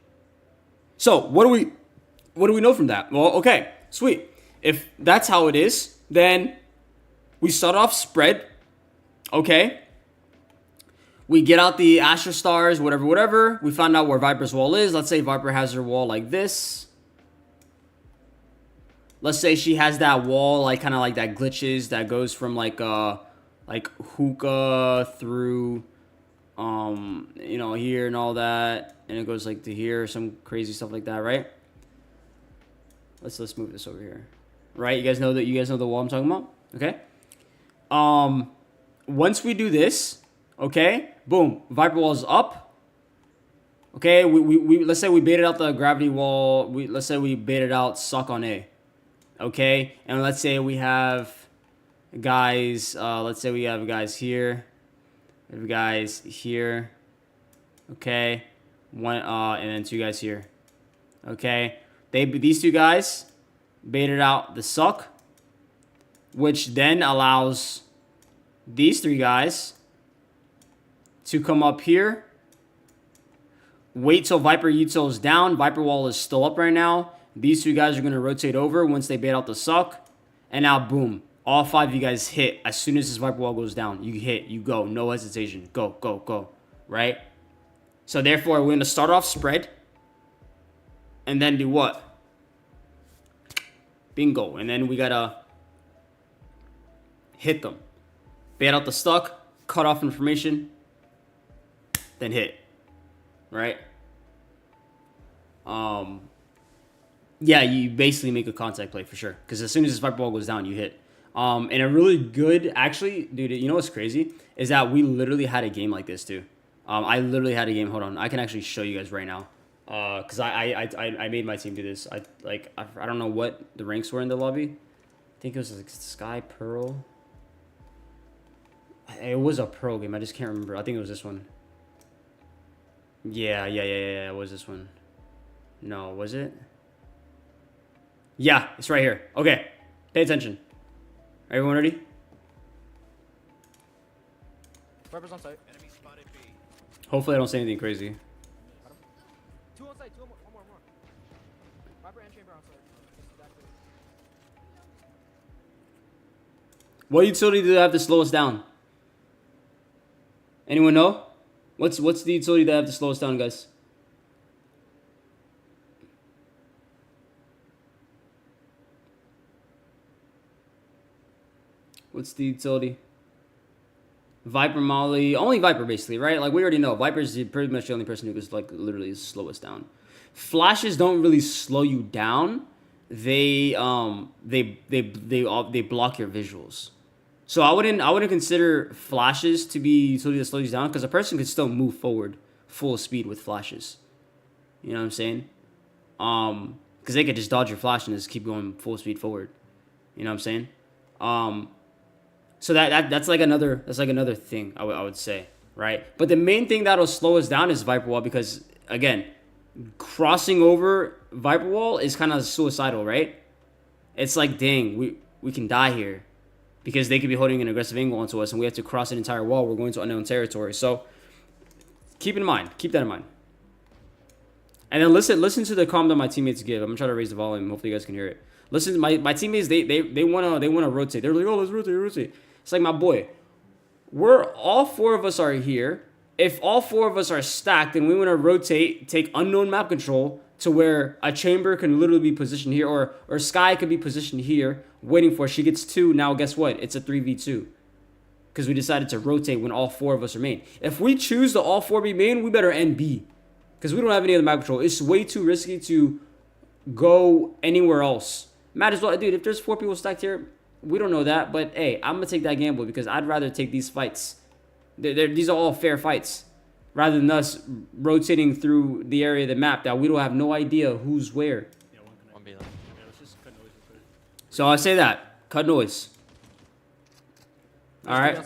So what do we know from that? Well, okay, sweet. If that's how it is, then we start off spread, okay? We get out the Astra Stars, whatever. We find out where Viper's wall is. Let's say Viper has her wall like this. Let's say she has that wall, like kind of like that glitches that goes from like hookah through, here and all that, and it goes like to here, some crazy stuff like that, right? Let's move this over here, right? You guys know the wall I'm talking about, okay? Once we do this, okay, boom, Viper wall is up, Okay, we let's say we baited out the gravity wall. Let's say we baited out suck on A. Okay, and let's say we have guys. Let's say we have guys here. We have guys here. Okay, one and then two guys here. Okay, these two guys baited out the suck, which then allows these three guys to come up here. Wait till Viper util is down. Viper wall is still up right now. These two guys are going to rotate over once they bait out the suck. And now, boom. All five of you guys hit as soon as this Viper wall goes down. You hit. You go. No hesitation. Go, go, go. Right? So, therefore, we're going to start off spread. And then do what? Bingo. And then we got to hit them. Bait out the stuck. Cut off information. Then hit. Right? Yeah, you basically make a contact play for sure. Because as soon as this Viper ball goes down, you hit. And a really good, actually, dude, you know what's crazy? Is that we literally had a game like this too. I literally had a game. Hold on. I can actually show you guys right now. Because I made my team do this. I don't know what the ranks were in the lobby. I think it was like Sky Pearl. It was a Pearl game. I just can't remember. I think it was this one. Yeah. It was this one. No, was it? Yeah, it's right here. Okay, pay attention. Everyone ready? Viper's on site. Enemy spotted B. Hopefully I don't say anything crazy. Two on site, one more. Viper and Chamber on site. Exactly. What utility do they have to slow us down? Anyone know? What's the utility that have to slow us down, guys? What's the utility? Viper Molly. Only Viper, basically, right? Like, we already know. Viper's pretty much the only person who can, like, literally slow us down. Flashes don't really slow you down. They block your visuals. So I wouldn't consider flashes to be utility that slows you down, because a person could still move forward full speed with flashes. You know what I'm saying? Because they could just dodge your flash and just keep going full speed forward. You know what I'm saying? So that's like another thing I would say, right? But the main thing that'll slow us down is Viper Wall, because again, crossing over Viper Wall is kind of suicidal, right? It's like, dang, we can die here, because they could be holding an aggressive angle onto us, and we have to cross an entire wall. We're going to unknown territory. So keep that in mind. And then listen to the comm that my teammates give. I'm gonna try to raise the volume. Hopefully you guys can hear it. Listen, my teammates, they wanna rotate. They're like, oh, let's rotate. It's like, my boy, all four of us are here. If all four of us are stacked, then we want to rotate, take unknown map control to where a chamber can literally be positioned here, or Sky could be positioned here, waiting for her. She gets two. Now guess what? It's a 3v2. Because we decided to rotate when all four of us are main. If we choose to all four be main, we better end B. Because we don't have any other map control. It's way too risky to go anywhere else. Might as well, dude, if there's four people stacked here, we don't know that, but hey, I'm going to take that gamble, because I'd rather take these fights. These are all fair fights, rather than us rotating through the area of the map that we don't have no idea who's where. Yeah, one B. Yeah, let's just cut noise real quick. So I say that. Cut noise. All right. Do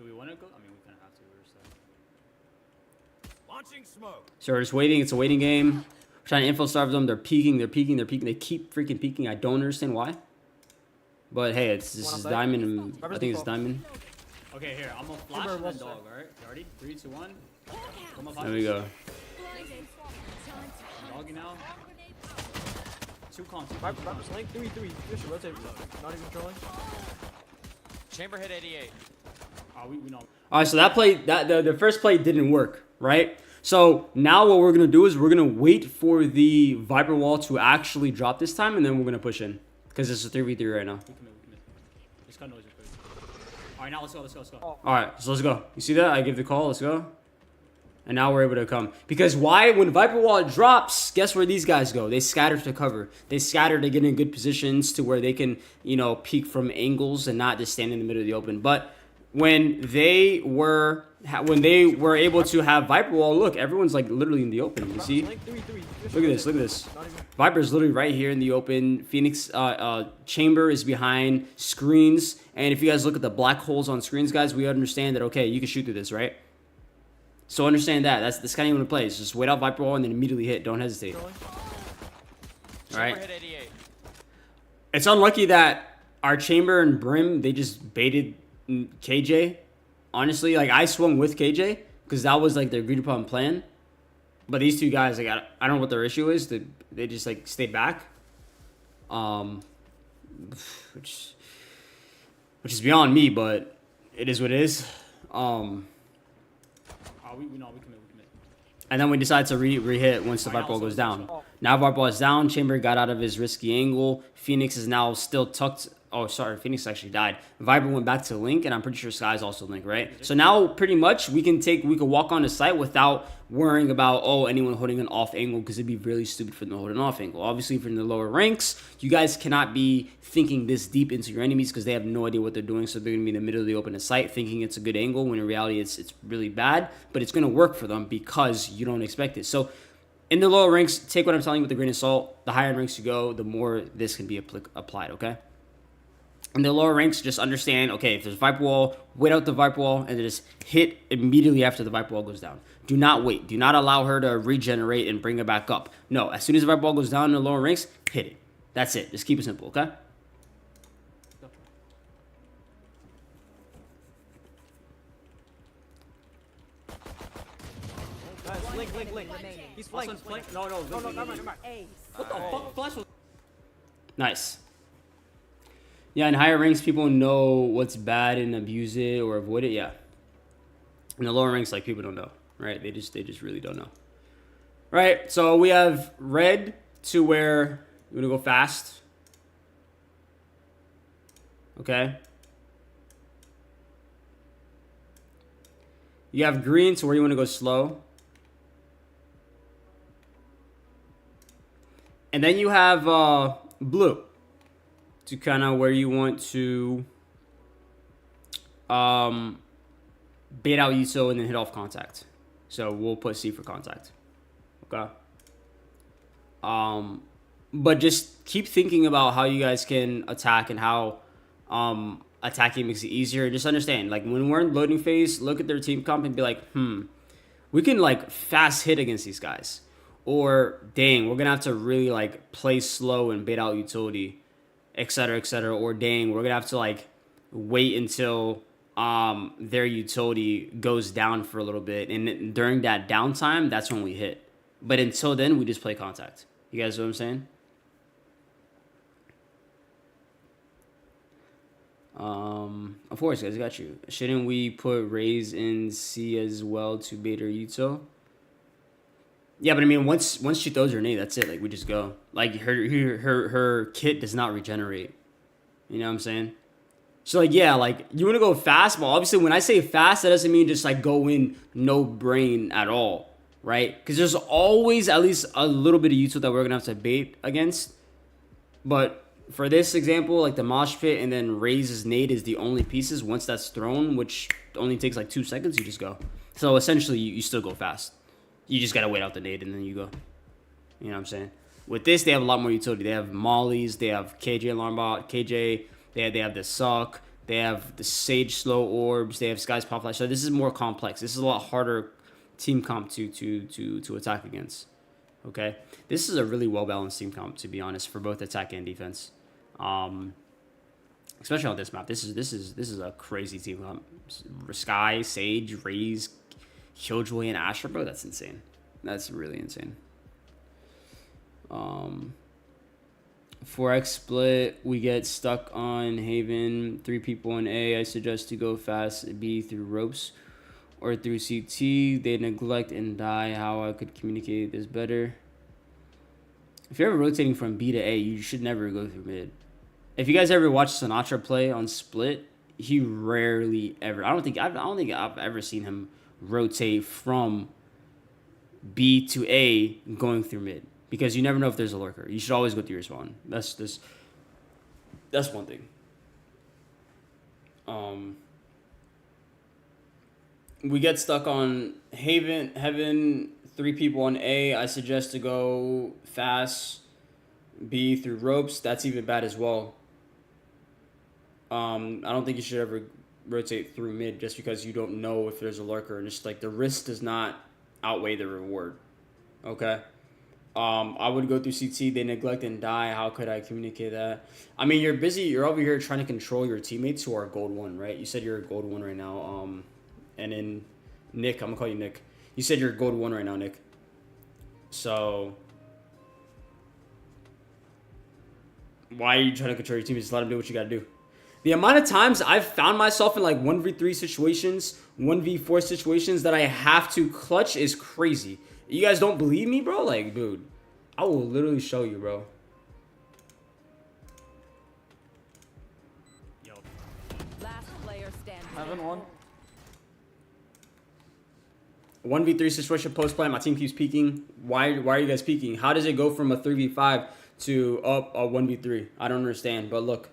we want to go? I mean, we kind of have to. We're just Launching smoke. So we're just waiting. It's a waiting game. Trying to info starve them. They're peeking. They keep freaking peeking. I don't understand why. But hey, this is Diamond, and I think it's Diamond. Okay, here. I'm gonna flash and then dog, alright? You ready? 3, 2, 1. There we go. Dogging now. 2 cons. Viper's link. 3. You should rotate. Not even trolling. Chamber hit 88. We know. All right, so that play, the first play didn't work, right? So now what we're gonna do is we're gonna wait for the Viper wall to actually drop this time, and then we're gonna push in, because it's a 3v3 right now. We commit. Just cut noise real quick. Alright, now let's go. All right, so let's go. You see that? I give the call. Let's go. And now we're able to come. Because why? When Viper wall drops, guess where these guys go? They scatter to cover. They scatter to get in good positions to where they can, peek from angles and not just stand in the middle of the open. But when they were able to have Viper wall, look, everyone's like literally in the open. You see? Link 3-3. Look at this. Look at this. Not even. Viper's literally right here in the open. Phoenix Chamber is behind screens. And if you guys look at the black holes on screens, guys, we understand that, okay, you can shoot through this, right? So understand that. That's kind of even a play. Just wait out Viper wall and then immediately hit. Don't hesitate. All right? Chamber hit 88. It's unlucky that our Chamber and Brim, they just baited KJ. Honestly, like, I swung with KJ because that was, like, their agreed upon plan. But these two guys, like, I don't know what their issue is. They just, like, stayed back. Which is beyond me, but it is what it is. We commit. And then we decide to re-hit once the Viper ball goes down. Now Viper ball is down. Chamber got out of his risky angle. Phoenix is now still tucked. Oh, sorry. Phoenix actually died. Viper went back to Link, and I'm pretty sure Sky's also Link, right? So now, pretty much, we can walk on the site without worrying about, oh, anyone holding an off angle, because it'd be really stupid for them to hold an off angle. Obviously, if you're in the lower ranks, you guys cannot be thinking this deep into your enemies because they have no idea what they're doing, so they're going to be in the middle of the open site thinking it's a good angle, when in reality, it's really bad, but it's going to work for them because you don't expect it. So, in the lower ranks, take what I'm telling you with a grain of salt. The higher ranks you go, the more this can be applied, okay? In the lower ranks, just understand, okay, if there's a Viper wall, wait out the Viper wall, and then just hit immediately after the Viper wall goes down. Do not wait. Do not allow her to regenerate and bring it back up. No, as soon as the Viper wall goes down in the lower ranks, hit it. That's it. Just keep it simple, okay? Guys, link. He's flanked. No, never mind. What the fuck? Flash was. Nice. Yeah, in higher ranks, people know what's bad and abuse it or avoid it. Yeah. In the lower ranks, like, people don't know, right? They just really don't know. Right. So we have red to where we're gonna go fast. Okay. You have green to where you want to go slow. And then you have blue to kind of where you want to bait out Yuso and then hit off contact. So we'll put C for contact. Okay. But just keep thinking about how you guys can attack and how attacking makes it easier. Just understand, like, when we're in loading phase, look at their team comp and be like, we can, like, fast hit against these guys. Or, dang, we're going to have to really, like, play slow and bait out utility, etc., etc. Or, dang, we're going to have to, like, wait until their utility goes down for a little bit. And during that downtime, that's when we hit. But until then, we just play contact. You guys know what I'm saying? Of course, guys, I got you. Shouldn't we put Raze in C as well to bait her Yuto? Yeah, but I mean, once she throws her nade, that's it. Like, we just go. Like, her kit does not regenerate. You know what I'm saying? So, like, yeah, like, you want to go fast, but obviously when I say fast, that doesn't mean just, like, go in no brain at all, right? Because there's always at least a little bit of Yuto that we're going to have to bait against. But for this example, like, the mosh pit and then Raze's nade is the only pieces. Once that's thrown, which only takes, like, 2 seconds, you just go. So, essentially, you still go fast. You just got to wait out the nade and then you go. You know what I'm saying? With this, they have a lot more utility. They have mollies. They have KJ alarm bot. KJ. They have the suck. They have the Sage slow orbs. They have Sky's pop flash. So this is more complex. This is a lot harder team comp to attack against. Okay? This is a really well-balanced team comp, to be honest, for both attack and defense. Especially on this map. This is a crazy team comp. Sky, Sage, Raze, Killjoy, and Asher, bro. That's insane. That's really insane. 4x split. We get stuck on Haven. 3 people in A. I suggest to go fast B through ropes or through CT. They neglect and die. How I could communicate this better. If you're ever rotating from B to A, you should never go through mid. If you guys ever watch Sinatra play on split, he rarely ever. I don't think I've ever seen him rotate from B to A going through mid, because you never know if there's a lurker. You should always go through your spawn. That's one thing. We get stuck on heaven, 3 people on A. I suggest to go fast B through ropes. That's even bad as well. I don't think you should ever rotate through mid just because you don't know if there's a lurker, and just like the risk does not outweigh the reward. Okay. I would go through CT. They neglect and die. How could I communicate that? I mean, you're busy. You're over here trying to control your teammates who are gold 1, right? You said you're a gold 1 right now. And then Nick, I'm gonna call you Nick. You said you're gold 1 right now, Nick. So why are you trying to control your teammates? Just let them do what you gotta do. The amount of times I've found myself in like 1v3 situations, 1v4 situations that I have to clutch is crazy. You guys don't believe me, bro? Like, dude, I will literally show you, bro. Yo. Last player standing. Heaven one. 1v3 situation post play. My team keeps peeking. Why are you guys peeking? How does it go from a 3v5 to up a 1v3? I don't understand. But look.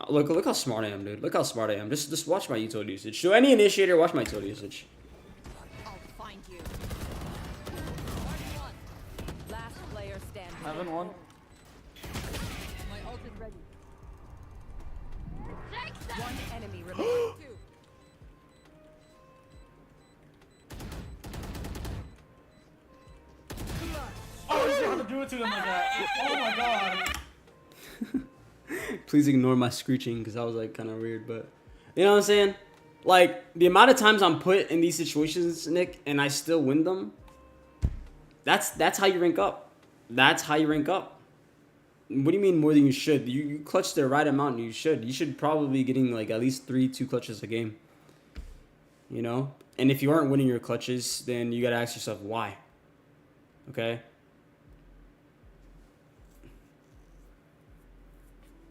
Look how smart I am, dude. Look how smart I am. Just watch my utility usage. Show any initiator, watch my utility usage. I'll find you. Last player standing. Heaven one. My ult is ready. One enemy remaining. Oh, you have to do it to him like that. Oh my god. Please ignore my screeching because that was like kind of weird, but you know what I'm saying? Like the amount of times I'm put in these situations, Nick, and I still win them. That's how you rank up. That's how you rank up. What do you mean more than you should? You clutch the right amount. You should probably be getting like at least 2 clutches a game. You know? And if you aren't winning your clutches, then you gotta ask yourself why. Okay?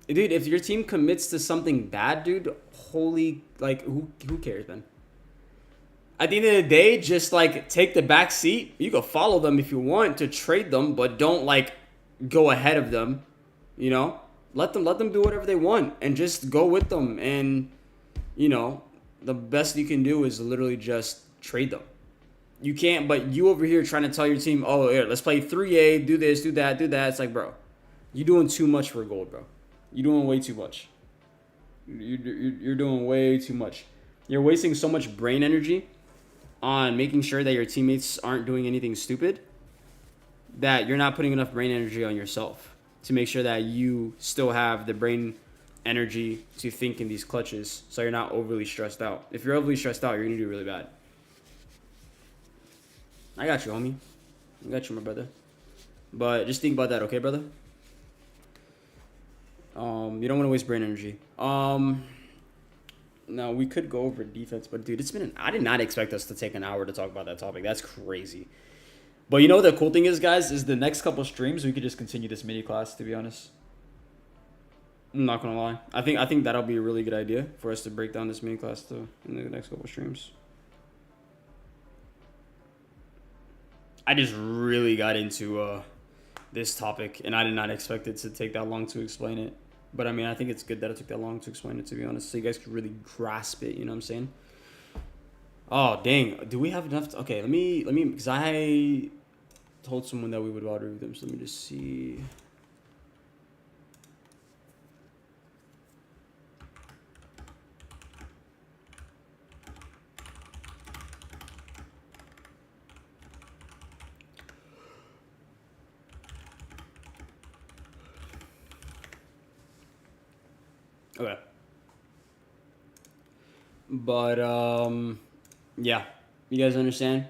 Dude, if your team commits to something bad, dude, holy, like, who cares, man? At the end of the day, just, like, take the back seat. You can follow them if you want to trade them, but don't, like, go ahead of them, you know? Let them do whatever they want and just go with them. And, you know, the best you can do is literally just trade them. You can't, but you over here trying to tell your team, oh, here, let's play 3A, do this, do that, do that. It's like, bro, you're doing too much for gold, bro. You're doing way too much. You're doing way too much. You're wasting so much brain energy on making sure that your teammates aren't doing anything stupid that you're not putting enough brain energy on yourself to make sure that you still have the brain energy to think in these clutches so you're not overly stressed out. If you're overly stressed out, you're going to do really bad. I got you, homie. I got you, my brother. But just think about that, okay, brother? You don't want to waste brain energy. Now we could go over defense, but dude, I did not expect us to take an hour to talk about that topic. That's crazy. But you know what the cool thing is, guys, is the next couple streams we could just continue this mini class, to be honest. I'm not gonna lie. I think that'll be a really good idea for us to break down this mini class too in the next couple streams. I just really got into this topic, and I did not expect it to take that long to explain it. But I mean, I think it's good that it took that long to explain it, to be honest, so you guys could really grasp it. You know what I'm saying? Oh dang! Do we have enough? Okay, let me, because I told someone that we would water them. So let me just see. Okay. But yeah, you guys understand?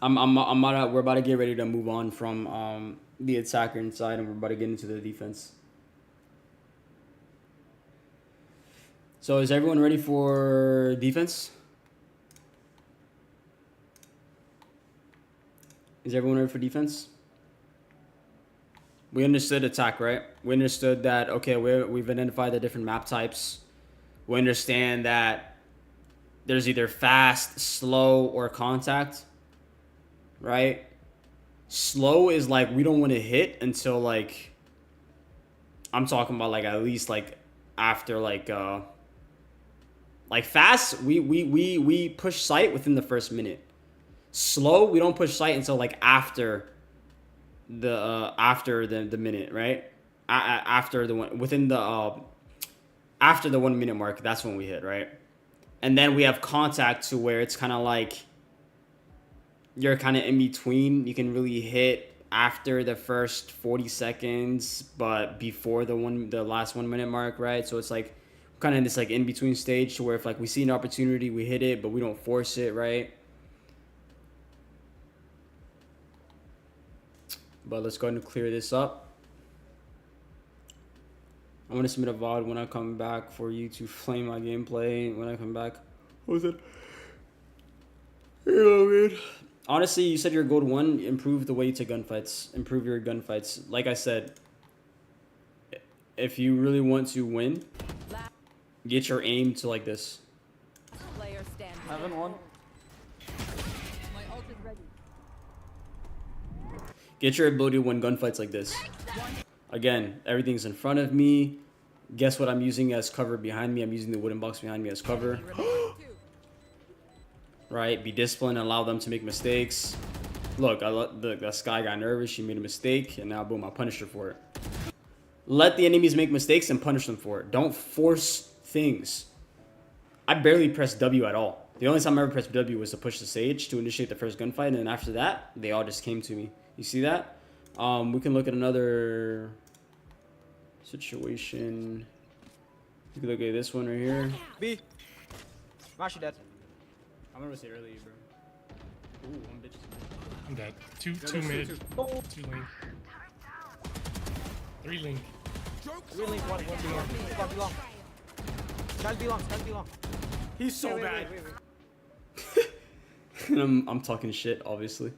We're about to get ready to move on from the attacker inside, and we're about to get into the defense. So is everyone ready for defense? Is everyone ready for defense? We understood attack, right? We understood that, okay, we've identified the different map types. We understand that there's either fast, slow, or contact, right? Slow is like we don't want to hit until like, I'm talking about like at least like after like Like fast, we push sight within the first minute. Slow, we don't push sight until like after the minute, right? After the one within the after the 1 minute mark, that's when we hit, right? And then we have contact to where it's kind of like you're kind of in between. You can really hit after the first 40 seconds, but before the last 1 minute mark, right? So it's like kind of in this like in between stage to where if like we see an opportunity, we hit it, but we don't force it, right? But let's go ahead and clear this up. I'm gonna submit a VOD when I come back for you to flame my gameplay when I come back. What was it? Oh man. Honestly, you said your gold 1, improve the way to gunfights. Improve your gunfights. Like I said, if you really want to win, get your aim to like this. Player standing. Heaven one. My ult is ready. Get your ability to win gunfights like this. Again, everything's in front of me. Guess what I'm using as cover behind me? I'm using the wooden box behind me as cover. Right? Be disciplined and allow them to make mistakes. Look, that Sky got nervous. She made a mistake, and now boom, I punished her for it. Let the enemies make mistakes and punish them for it. Don't force things. I barely pressed W at all. The only time I ever pressed W was to push the sage to initiate the first gunfight, and then after that, they all just came to me. You see that? We can look at another situation. You can look at this one right here. B. I'm actually dead. I'm gonna say early, bro. Ooh, one bitch. I'm dead. Two there's mid, two. two link, 3 link. Real link, one B long. One B long. Guys B long, guys B long. He's so Wait, bad. wait. And I'm talking shit, obviously.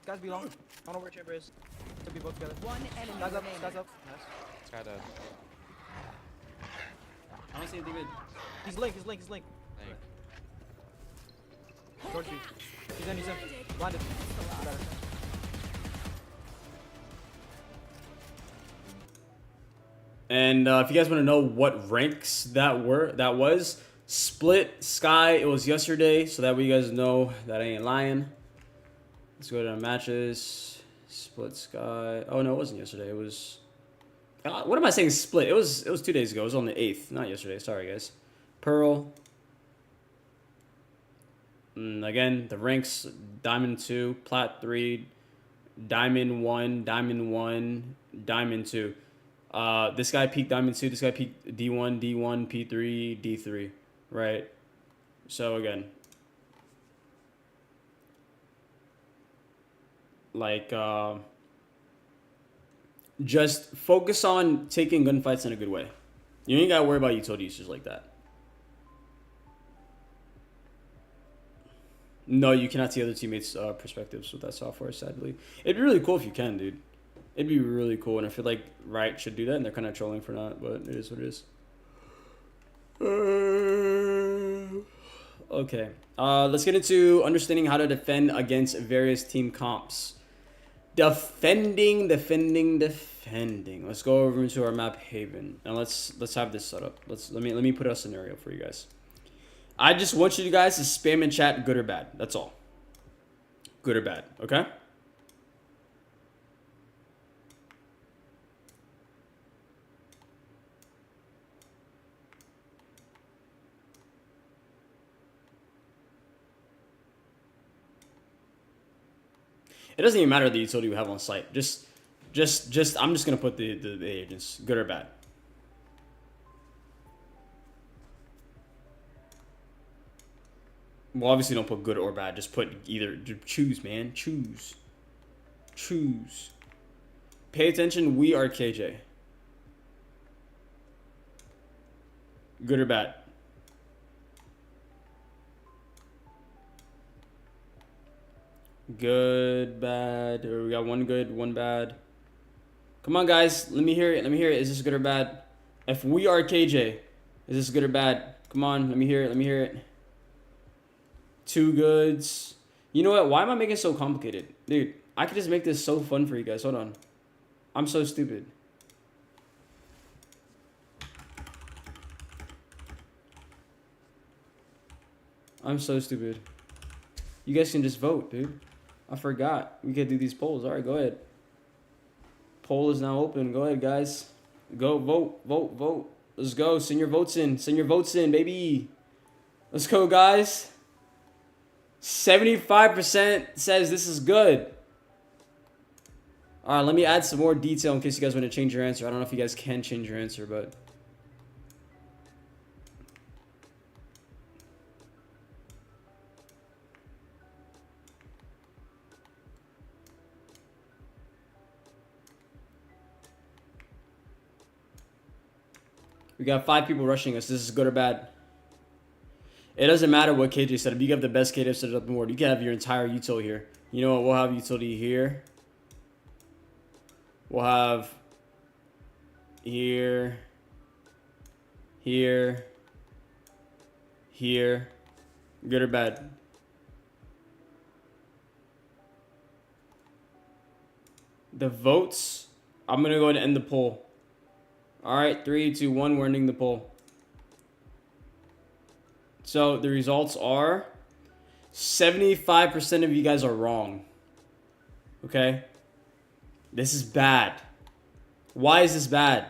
Guys B long. I don't know where chamber is. Could be both together. One enemy Guys up, remaining. guys up. Nice. Sky dead. I don't see anything good. He's link, he's link, he's link. Like, Towards B. He's in, he's in. Blinded. Better. And if you guys want to know what ranks that was split Sky. It was yesterday, so that way you guys know that I ain't lying. Let's go to the matches. Split Sky. Oh no, it wasn't yesterday. It was. What am I saying? Split. It was 2 days ago. It was on the 8th, not yesterday. Sorry guys. Pearl. Again, the ranks: Diamond 2, Plat 3, Diamond 1, Diamond 1, Diamond 2. This guy peaked Diamond 2, this guy peaked D1, D1, P3, D3, right? So again, like, just focus on taking gunfights in a good way. You ain't gotta worry about utility usage like that. No, you cannot see other teammates' perspectives with that software, sadly. It'd be really cool if you can, dude. It'd be really cool, and I feel like Riot should do that, and they're kind of trolling for not, but it is what it is. Okay. Let's get into understanding how to defend against various team comps. Defending. Let's go over into our map Haven, and let's have this set up. Let me put a scenario for you guys. I just want you guys to spam in chat, good or bad. That's all. Good or bad, okay? It doesn't even matter the utility we have on site. Just I'm just gonna put the agents, good or bad. Well, obviously don't put good or bad. Just put either. Choose, man. Choose. Pay attention. We are KJ. Good or bad? Good, bad. Or we got one good, one bad. Come on, guys. Let me hear it. Is this good or bad? If we are KJ, is this good or bad? Come on. Let me hear it. 2 goods. You know what? Why am I making it so complicated? Dude, I could just make this so fun for you guys. Hold on. I'm so stupid. I'm so stupid. You guys can just vote, dude. I forgot. We could do these polls. All right, go ahead. Poll is now open. Go ahead, guys. Go vote, vote, vote. Let's go. Send your votes in. Send your votes in, baby. Let's go, guys. 75% says this is good. All right, let me add some more detail in case you guys want to change your answer. I don't know if you guys can change your answer, but... We got 5 people rushing us. This is good or bad. It doesn't matter what KJ set up. You have the best KJ set up in the world. You can have your entire util here. You know what? We'll have utility here. We'll have here, here, here. Good or bad? The votes. I'm going to go ahead and end the poll. All right, 3, 2, 1. We're ending the poll. So the results are 75% of you guys are wrong. Okay? This is bad. Why is this bad?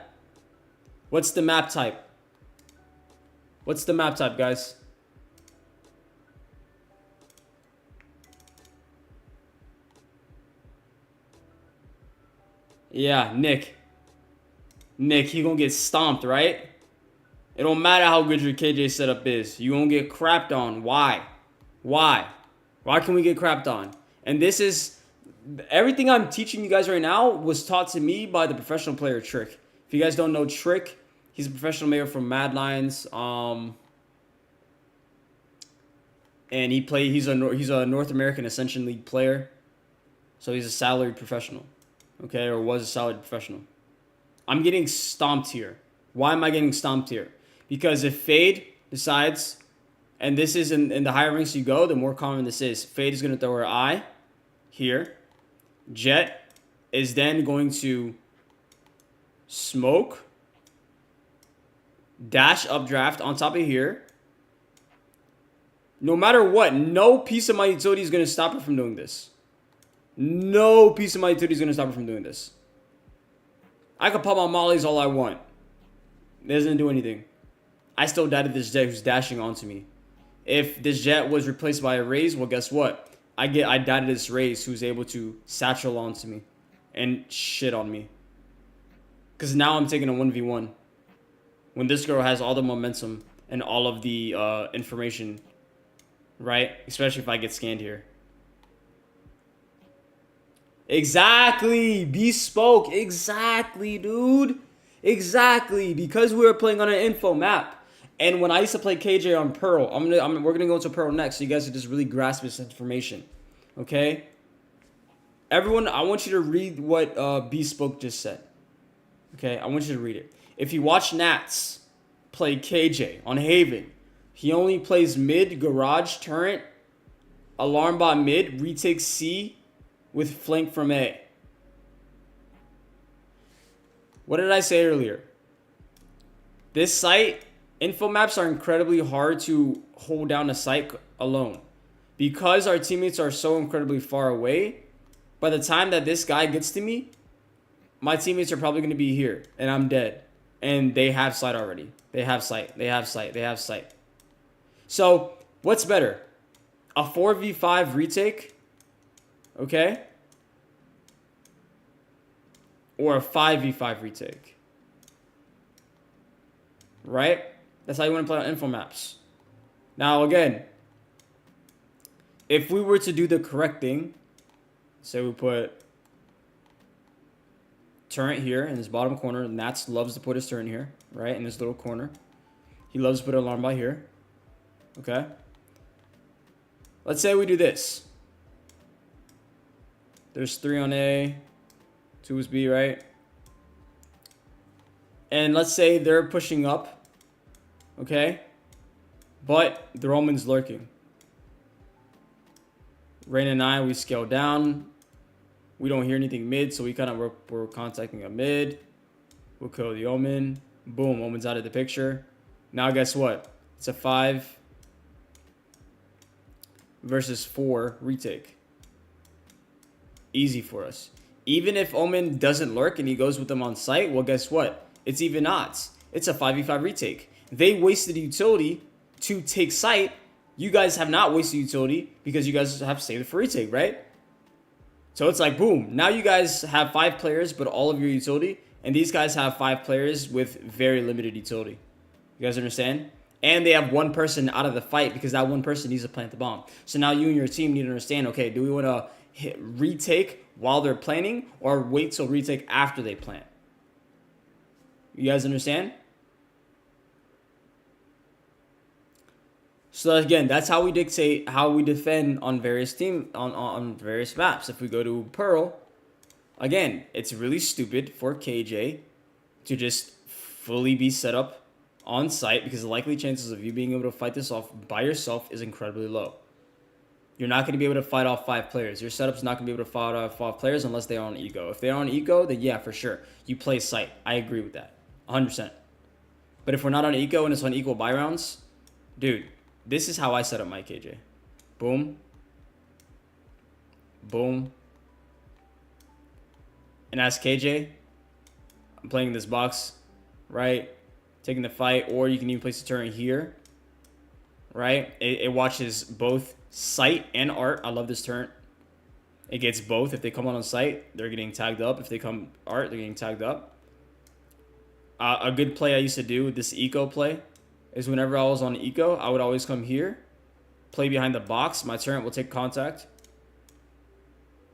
What's the map type? What's the map type, guys? Yeah, Nick. Nick, he gonna get stomped, right? It don't matter how good your KJ setup is. You gonna get crapped on. Why? Why? Why can we get crapped on? And this is... Everything I'm teaching you guys right now was taught to me by the professional player Trick. If you guys don't know Trick, he's a professional player from Mad Lions. And he's a North American Ascension League player. So he's a salaried professional. Okay, or was a salaried professional. I'm getting stomped here. Why am I getting stomped here? Because if Fade decides, and this is in the higher ranks you go, the more common this is. Fade is going to throw her eye here. Jet is then going to smoke, dash updraft on top of here. No matter what, no piece of my utility is going to stop her from doing this. No piece of my utility is going to stop her from doing this. I can pop my mollies all I want. It doesn't do anything. I still died to this Jet who's dashing onto me. If this Jet was replaced by a Raze, well, guess what? I died to this Raze who's able to satchel onto me and shit on me. Because now I'm taking a 1v1. When this girl has all the momentum and all of the information, right? Especially if I get scanned here. Exactly. Bespoke. Exactly, dude. Exactly. Because we were playing on an info map. And when I used to play KJ on Pearl, we're gonna go to Pearl next, so you guys can just really grasp this information. Okay? Everyone, I want you to read what Bespoke just said. Okay? I want you to read it. If you watch Nats play KJ on Haven, he only plays mid, garage, turret, alarm bot mid, retake C, with flank from A. What did I say earlier? This site, info maps are incredibly hard to hold down a site alone. Because our teammates are so incredibly far away, by the time that this guy gets to me, my teammates are probably going to be here, and I'm dead. And they have sight already. They have sight. They have sight. They have sight. So, what's better? A 4v5 retake? Okay? Or a 5v5 retake. Right? That's how you want to play on info maps. Now, again, if we were to do the correct thing, say we put turret here in this bottom corner. Nats loves to put his turret here, right? In this little corner. He loves to put an alarm by here. Okay? Let's say we do this. There's 3 on A, 2 is B, right? And let's say they're pushing up, okay? But the Roman's lurking. Rain and I, we scale down. We don't hear anything mid, so we're contacting a mid. We'll kill the Omen. Boom, Omen's out of the picture. Now guess what? It's a 5. versus 4 retake. Easy for us. Even if Omen doesn't lurk and he goes with them on site, well, guess what? It's even odds. It's a 5v5 retake. They wasted utility to take site. You guys have not wasted utility because you guys have saved it for retake, right? So it's like, boom. Now you guys have 5 players, but all of your utility. And these guys have 5 players with very limited utility. You guys understand? And they have 1 person out of the fight because that 1 person needs to plant the bomb. So now you and your team need to understand, okay, do we want to retake while they're planning or wait till retake after they plant? You guys understand? So again, that's how we dictate how we defend on various on various maps. If we go to Pearl, again, it's really stupid for KJ to just fully be set up on site because the likely chances of you being able to fight this off by yourself is incredibly low. You're not going to be able to fight off 5 players. Your setup's not going to be able to fight off 5 players unless they're on eco. If they're on eco, then yeah, for sure. You play site. I agree with that. 100%. But if we're not on eco and it's on equal buy rounds, dude, this is how I set up my KJ. Boom. Boom. And as KJ, I'm playing this box, right? Taking the fight, or you can even place the turret here, right? It watches both sight and art. I love this turret. It gets both. If they come on site, they're getting tagged up. If they come art, they're getting tagged up. A good play I used to do with this eco play is whenever I was on eco, I would always come here, play behind the box. My turret will take contact,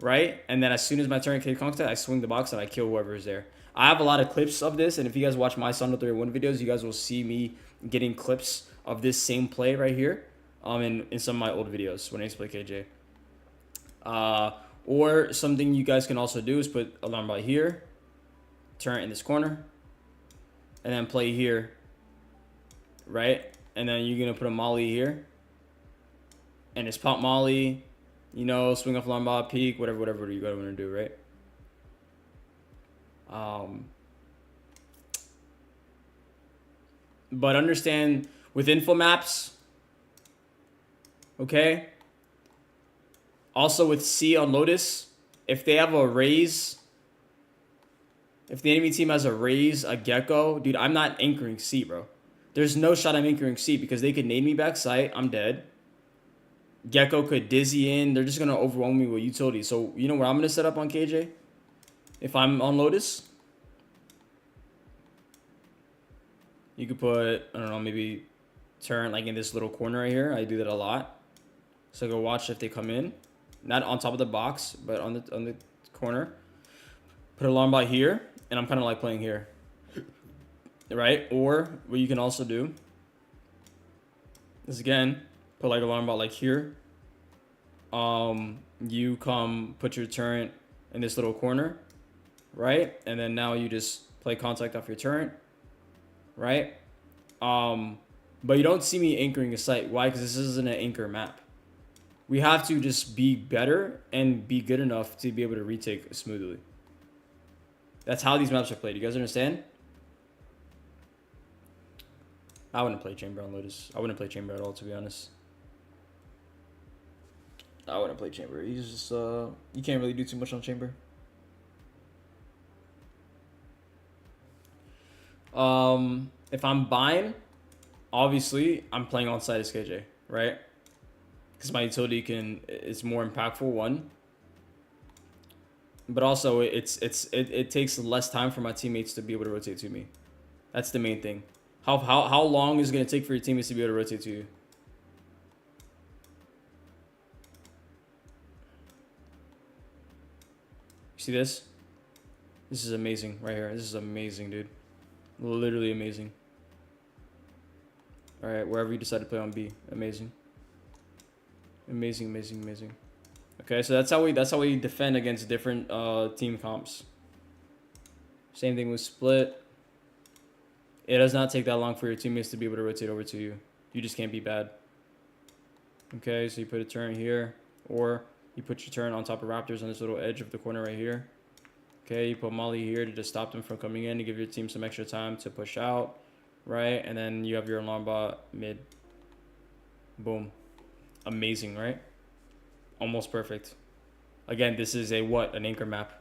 right? And then as soon as my turret takes contact, I swing the box and I kill whoever is there. I have a lot of clips of this, and if you guys watch my Sundo 31 videos, you guys will see me getting clips of this same play right here in some of my old videos when I used to play KJ. Or something you guys can also do is put alarm bot here, turret in this corner, and then play here, right? And then you're going to put a molly here, and it's pop molly, you know, swing off alarm bot, peek, whatever you guys want to do, right? But understand with info maps, okay? Also with C on Lotus, if they have a raise, if the enemy team has a raise, a gecko, dude, I'm not anchoring C, bro. There's no shot I'm anchoring C because they could nade me back sight. I'm dead. Gecko could dizzy in. They're just going to overwhelm me with utility. So, you know where I'm going to set up on KJ? If I'm on Lotus, you could put, I don't know, maybe turn like in this little corner right here. I do that a lot. So go watch if they come in. Not on top of the box, but on the corner. Put alarm bot here, and I'm kind of like playing here. Right? Or what you can also do is again, put like alarm bot like here. You come put your turret in this little corner. Right? And then now you just play contact off your turret. Right? But you don't see me anchoring a site. Why? Because this isn't an anchor map. We have to just be better and be good enough to be able to retake smoothly. That's how these maps are played. You guys understand? I wouldn't play Chamber on Lotus. I wouldn't play Chamber at all, to be honest. I wouldn't play Chamber. He's just, you can't really do too much on Chamber. If I'm buying, obviously, I'm playing on side as KJ, right? Because my utility is more impactful, one. But also, it takes less time for my teammates to be able to rotate to me. That's the main thing. How long is it going to take for your teammates to be able to rotate to you? See this? This is amazing right here. This is amazing, dude. Literally amazing. All right, wherever you decide to play on B, amazing. Amazing, amazing, amazing. Okay, so that's how we defend against different team comps. Same thing with split. It does not take that long for your teammates to be able to rotate over to you. You just can't be bad. Okay, so you put a turn here, or you put your turn on top of Raptors on this little edge of the corner right here. Okay, you put Molly here to just stop them from coming in to give your team some extra time to push out, right? And then you have your alarm bot mid. Boom. Amazing, right? almost perfect. Again, this is a what? An anchor map.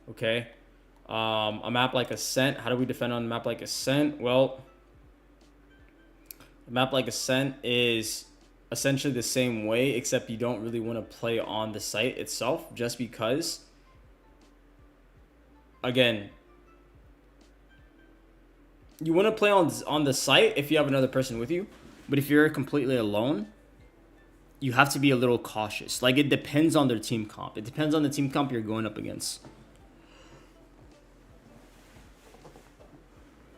Okay. A map like Ascent. How do we defend on a map like Ascent? Well, a map like Ascent is essentially the same way, except you don't really want to play on the site itself, just because, again, you want to play on the site if you have another person with you, but if you're completely alone, you have to be a little cautious. Like, it depends on their team comp. It depends on the team comp you're going up against.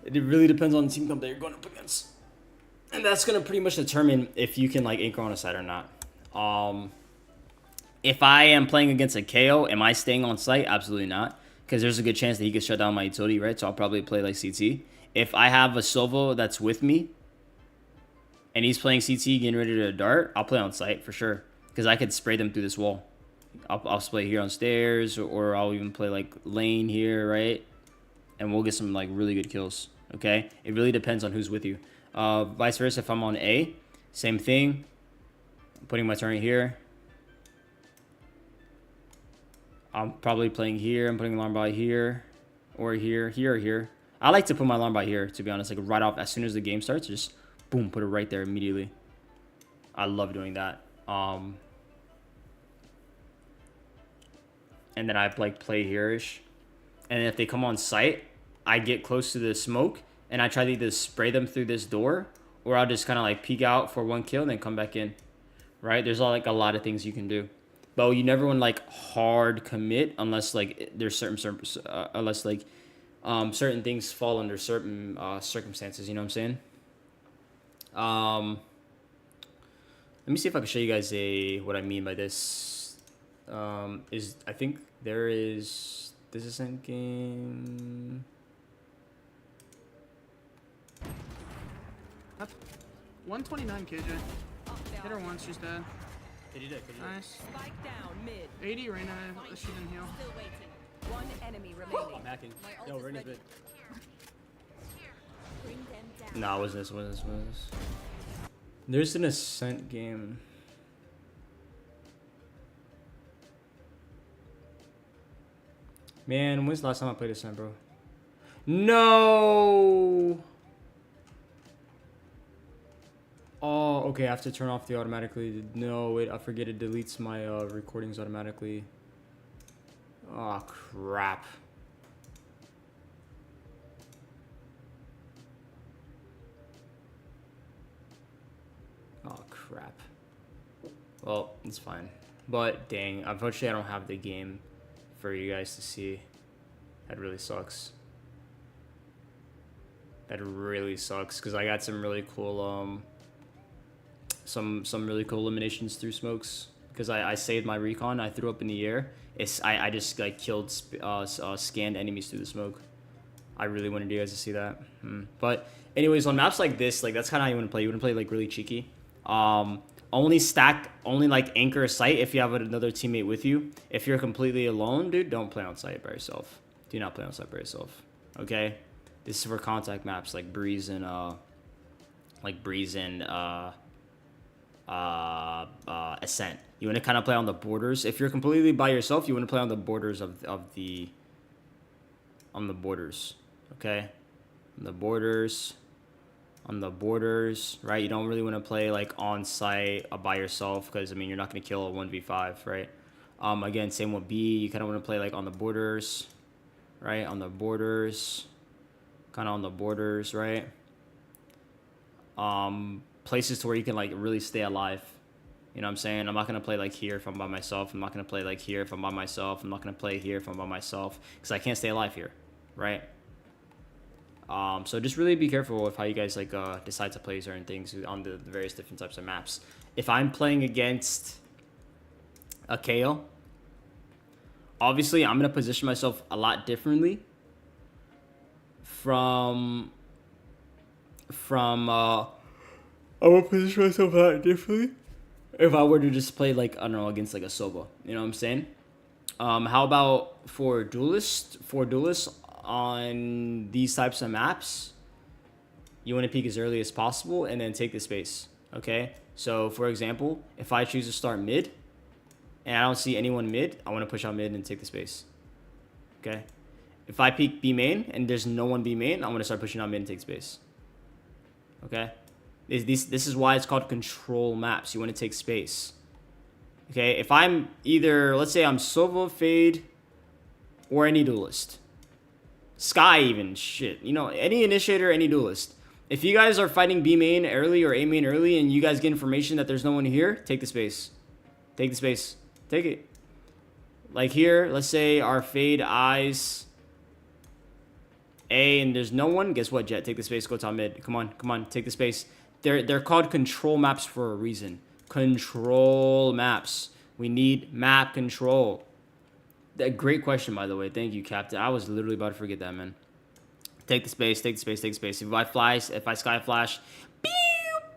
It really depends on the team comp that you're going up against. And that's going to pretty much determine if you can, like, anchor on a site or not. If I am playing against a KO, am I staying on site? Absolutely not. Because there's a good chance that he could shut down my utility, right? So I'll probably play, like, CT. If I have a Sova that's with me, and he's playing CT, getting ready to dart, I'll play on site for sure. Because I could spray them through this wall. I'll play here on stairs, or I'll even play, like, lane here, right? And we'll get some, like, really good kills, okay? It really depends on who's with you. Vice versa, if I'm on A, same thing. I'm putting my turret here. I'm probably playing here. I'm putting alarm by here, or here, here, or here. I like to put my alarm by here, to be honest. Like, right off, as soon as the game starts, just boom, put it right there immediately. I love doing that. And then I like play here-ish. And if they come on site, I get close to the smoke, and I try to either spray them through this door, or I'll just kind of like peek out for one kill and then come back in. Right? There's like a lot of things you can do. But you never want to like hard commit unless like there's certain things fall under certain circumstances. You know what I'm saying? Let me see if I can show you guys what I mean by this. I think there is this Ascent game. 129 KJ. Hit her once, she's dead. Did you do? Nice. Spike down mid. 80 Reyna, she didn't heal. Still waiting. One enemy remaining. I'm hacking. My Yo, ult is Rena's ready. bit. Bring them down. Nah, it wasn't this. There's an Ascent game. Man, when's the last time I played Ascent, bro? No! Oh, okay, I have to turn off the automatically. No, wait, I forget it deletes my recordings automatically. Oh, crap. Oh, crap. Well, it's fine. But, dang, unfortunately I don't have the game for you guys to see. That really sucks. That really sucks, because I got some really cool, some really cool eliminations through smokes. Because I saved my recon, I threw up in the air. I just, like, killed, scanned enemies through the smoke. I really wanted you guys to see that. But, anyways, on maps like this, like, that's kind of how you want to play. You want to play, like, really cheeky. Only like anchor a site if you have another teammate with you. If you're completely alone, dude, don't play on site by yourself. Do not play on site by yourself. Okay? This is for contact maps like Breeze and Ascent. You want to kind of play on the borders. If you're completely by yourself, you want to play on the borders on the borders. Okay? On the borders, right? You don't really want to play like on site by yourself, because I mean you're not going to kill a 1v5, right? Again, same with B. You kind of want to play like on the borders, right? On the borders, kind of on the borders, right? Places to where you can like really stay alive. You know what I'm saying? I'm not going to play like here if I'm by myself. I'm not going to play like here if I'm by myself. I'm not going to play here if I'm by myself, because I can't stay alive here, right? So just really be careful with how you guys like decide to play certain things on the various different types of maps. If I'm playing against a KO, obviously I'm gonna position myself a lot differently from I'm gonna position myself a lot differently if I were to just play like, I don't know, against like a Sova. You know what I'm saying? How about for duelists? On these types of maps, you want to peek as early as possible and then take the space. Okay, so for example, if I choose to start mid and I don't see anyone mid, I want to push out mid and take the space. Okay? If I peek B main and there's no one B main, I'm going to start pushing out mid and take space. Okay? This is why it's called control maps. You want to take space. Okay? If I'm either, let's say I'm Sova, Fade, or any duelist. Sky even, shit. You know, any initiator, any duelist. If you guys are fighting B main early or A main early and you guys get information that there's no one here, take the space. Take the space. Take it. Like here, let's say our Fade eyes A and there's no one. Guess what, Jet? Take the space, go top mid. Come on, come on, take the space. They're called control maps for a reason. Control maps. We need map control. Great question, by the way. Thank you, Captain. I was literally about to forget that, man. Take the space, take the space, take the space. If I sky flash, pew,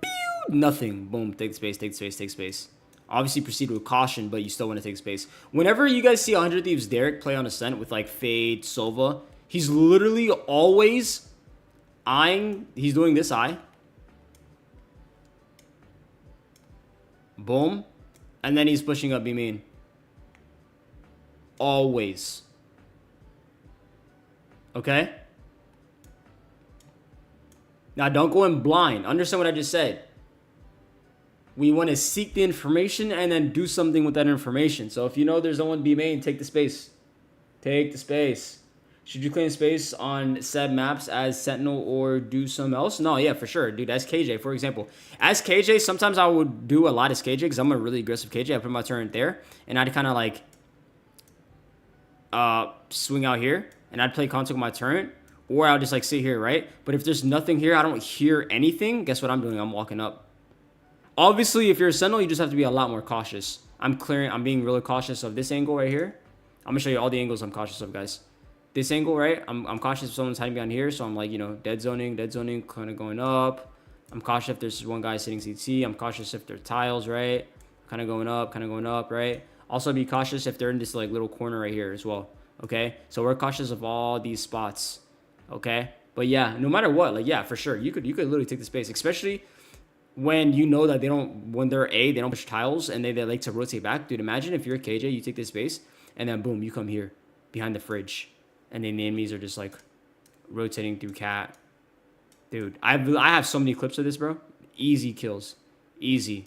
pew, nothing. Boom, take the space, take the space, take space. Obviously proceed with caution, but you still want to take space. Whenever you guys see 100 Thieves Derek play on Ascent with like Fade, Sova, he's literally always eyeing, he's doing this eye. Boom. And then he's pushing up B main. Always. Okay? Now, don't go in blind. Understand what I just said. We want to seek the information and then do something with that information. So if you know there's no one B main, take the space. Take the space. Should you claim space on said maps as Sentinel or do some else? No, yeah, for sure. Dude, as KJ, for example. As KJ, sometimes I would do a lot as KJ because I'm a really aggressive KJ. I put my turret there and I'd kind of like swing out here and I'd play contact with my turret. Or I'll just like sit here, right? But if there's nothing here, I don't hear anything. Guess what I'm doing? I'm walking up. Obviously, if you're a Sentinel, you just have to be a lot more cautious. I'm being really cautious of this angle right here. I'm gonna show you all the angles I'm cautious of, guys. This angle, right? I'm cautious if someone's hiding behind here, so I'm like, you know, dead zoning, kind of going up. I'm cautious if there's one guy sitting CT. I'm cautious if they're tiles, right? Kind of going up, right? Also be cautious if they're in this like little corner right here as well. Okay? So we're cautious of all these spots. Okay? But yeah, no matter what, like yeah, for sure. You could literally take the space, especially when you know that when they're A, they don't push tiles and they like to rotate back. Dude, imagine if you're a KJ, you take this space and then boom, you come here behind the fridge and then the enemies are just like rotating through cat. Dude, I have so many clips of this, bro. Easy kills. Easy.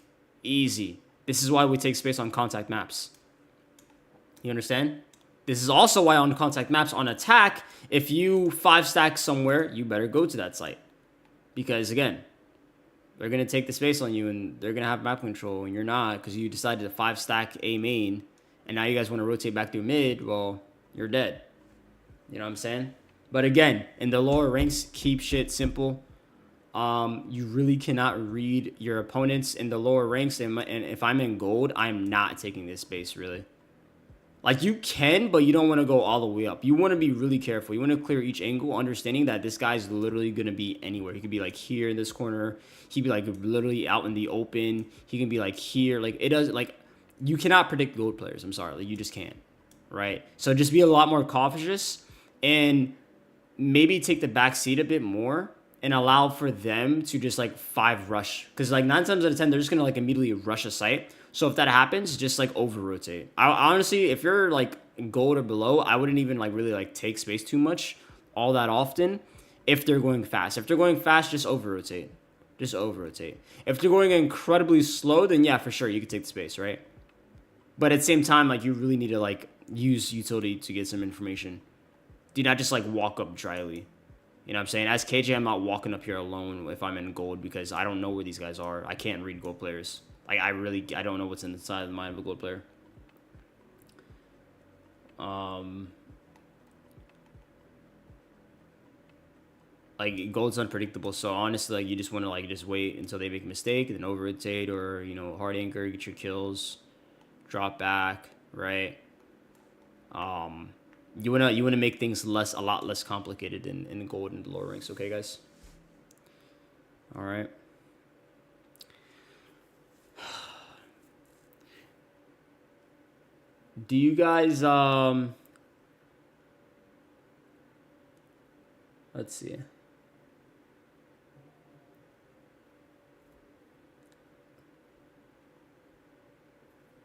This is why we take space on contact maps. You understand? This is also why on contact maps on attack, if you 5-stack somewhere, you better go to that site. Because again, they're going to take the space on you and they're going to have map control and you're not because you decided to 5-stack A main and now you guys want to rotate back through mid, well, you're dead. You know what I'm saying? But again, in the lower ranks, keep shit simple. You really cannot read your opponents in the lower ranks. And if I'm in gold, I'm not taking this space, really. Like, you can, but you don't want to go all the way up. You want to be really careful. You want to clear each angle, understanding that this guy's literally going to be anywhere. He could be, like, here in this corner. He'd be, like, literally out in the open. He can be, like, here. Like, it does, like, you cannot predict gold players. I'm sorry. Like, you just can't, right? So just be a lot more cautious and maybe take the back seat a bit more and allow for them to just, like, 5 rush. Because, like, 9 times out of 10, they're just going to, like, immediately rush a site. So if that happens, just like over rotate. I honestly, if you're like gold or below, I wouldn't even like really like take space too much all that often if they're going fast. If they're going fast, just over rotate. Just over rotate. If they're going incredibly slow, then yeah, for sure, you could take the space, right? But at the same time, like you really need to like use utility to get some information. Do not just like walk up dryly. You know what I'm saying? As KJ, I'm not walking up here alone if I'm in gold because I don't know where these guys are. I can't read gold players. Like, I don't know what's inside of the mind of a gold player. Like, gold's unpredictable, so honestly, like, you just want to, like, just wait until they make a mistake, and then over-rotate, or, you know, hard anchor, get your kills, drop back, right? You wanna make things a lot less complicated in gold and the lower ranks, okay, guys? All right. Do you guys, let's see.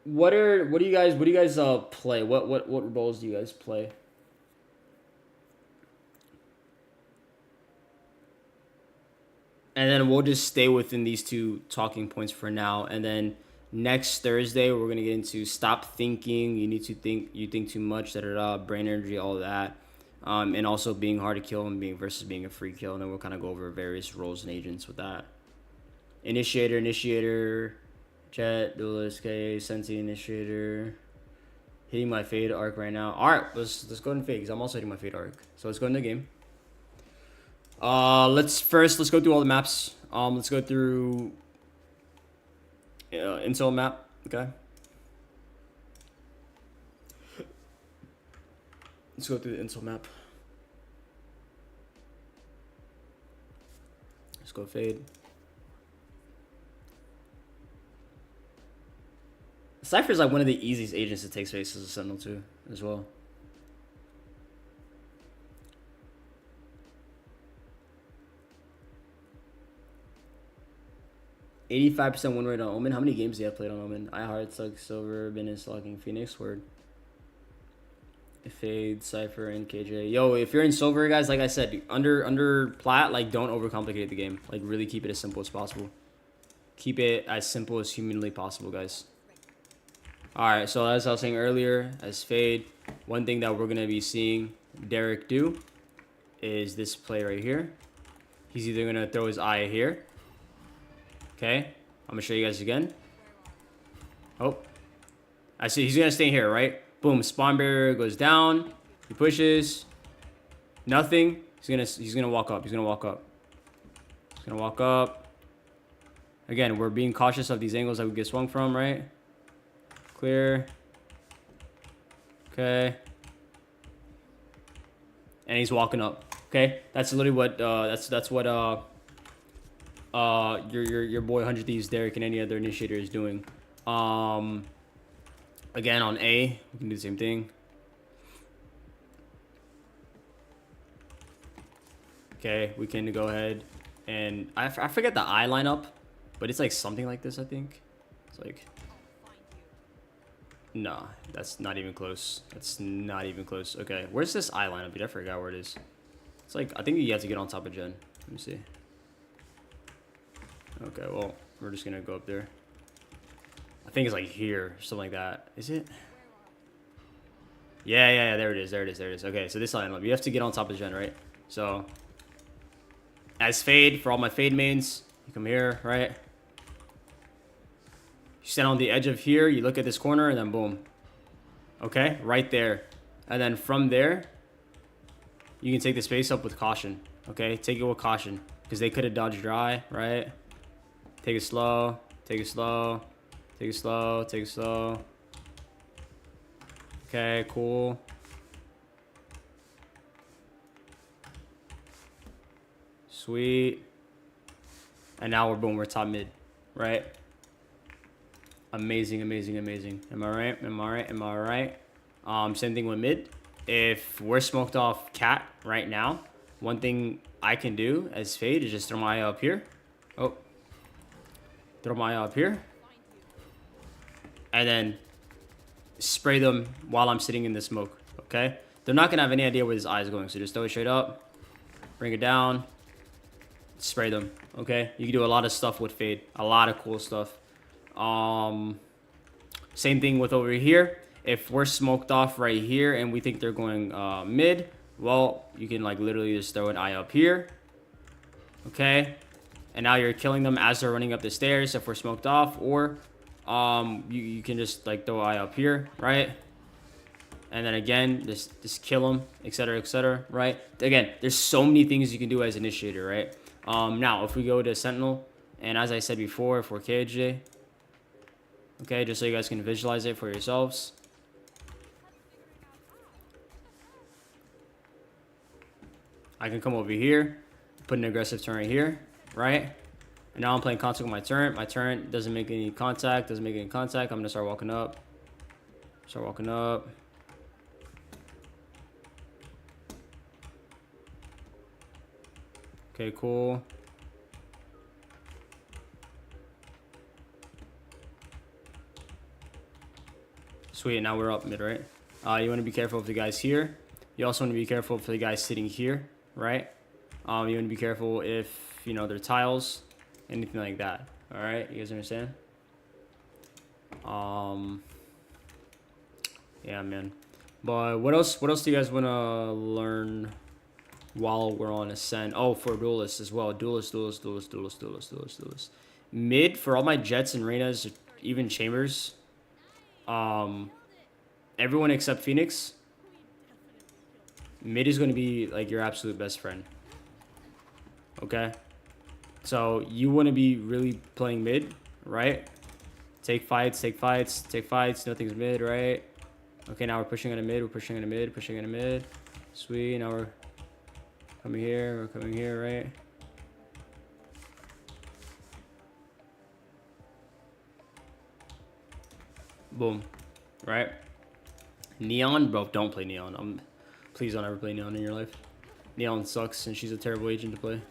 what do you guys play? What roles do you guys play? And then we'll just stay within these two talking points for now. And then next Thursday, we're gonna get into stop thinking. You need to think. You think too much. Da da da. Brain energy, all of that. And also being hard to kill and being versus being a free kill. And then we'll kind of go over various roles and agents with that. Initiator, Jet, Duelist, K, Sensi, Initiator. Hitting my fade arc right now. All right, let's go and fade because I'm also hitting my fade arc. So let's go into the game. Let's go through all the maps. Let's go through Intel map. Okay. Let's go through the Intel map. Let's go fade. Cypher is like one of the easiest agents to take space as a Sentinel too, as well. %85 win rate on Omen. How many games do you have played on Omen? I Heart, Slug, Silver, been in Slugging, Phoenix, Word. Fade, Cypher, and KJ. Yo, if you're in Silver, guys, like I said, under Plat, like don't overcomplicate the game. Like really keep it as simple as possible. Keep it as simple as humanly possible, guys. Alright, so as I was saying earlier, as Fade, one thing that we're going to be seeing Derek do is this play right here. He's either going to throw his eye here. Okay, I'm going to show you guys again. Oh, I see he's going to stay here, right? Boom, spawn barrier goes down. He pushes. Nothing. He's going to walk up. He's going to walk up. He's going to walk up. Again, we're being cautious of these angles that we get swung from, right? Clear. Okay. And he's walking up. Okay, that's literally what that's what your boy 100 Thieves Derek and any other initiator is doing. Again on A, we can do the same thing. Okay, we can go ahead and I forget the eye lineup, but it's like something like this. I think it's like. No, that's not even close. That's not even close. Okay, where's this eye lineup? Dude, I forgot where it is. It's like, I think you have to get on top of Jen. Let me see. Okay, well, we're just gonna go up there. I think it's like here, something like that. Is it? Yeah, there it is. Okay, so this lineup, you have to get on top of Jen, right? So, as Fade, for all my Fade mains, you come here, right? You stand on the edge of here, you look at this corner, and then boom. Okay, right there. And then from there, you can take the space up with caution. Okay, take it with caution. Because they could have dodged your eye, right? Take it slow, take it slow, take it slow, take it slow. Okay, cool. Sweet. And now we're top mid, right? Amazing. Am I right? Same thing with mid. If we're smoked off cat right now, one thing I can do as Fade is just throw my eye up here. Oh. Throw my eye up here. And then spray them while I'm sitting in the smoke, okay? They're not gonna have any idea where his eye is going, so just throw it straight up. Bring it down. Spray them, okay? You can do a lot of stuff with Fade. A lot of cool stuff. Same thing with over here. If we're smoked off right here and we think they're going mid, well, you can like literally just throw an eye up here. Okay. And now you're killing them as they're running up the stairs if we're smoked off, or you can just like throw an eye up here, right? And then again, just kill them, etc., right? Again, there's so many things you can do as initiator, right? Now, if we go to Sentinel, and as I said before, if we're KJ, okay, just so you guys can visualize it for yourselves. I can come over here, put an aggressive turn right here, right? And now I'm playing contact with my turret. My turret doesn't make any contact, I'm gonna start walking up. Okay, cool. Sweet, now we're up mid, right? You want to be careful of the guys here. You also want to be careful for the guys sitting here, right? You want to be careful if, you know, they're tiles, anything like that. All right, you guys understand? Yeah, man. But what else do you guys want to learn while we're on Ascend? Oh, for Duelist as well. Duelist. Mid, for all my Jets and Reynas, even Chambers. Everyone except Phoenix. Mid is going to be like your absolute best friend. Okay? So you want to be really playing mid, right? Take fights. Nothing's mid, right? Okay, now we're pushing on a mid. Sweet, now we're coming here, right? Boom. Right? Neon, bro, don't play Neon. Please don't ever play Neon in your life. Neon sucks and she's a terrible agent to play.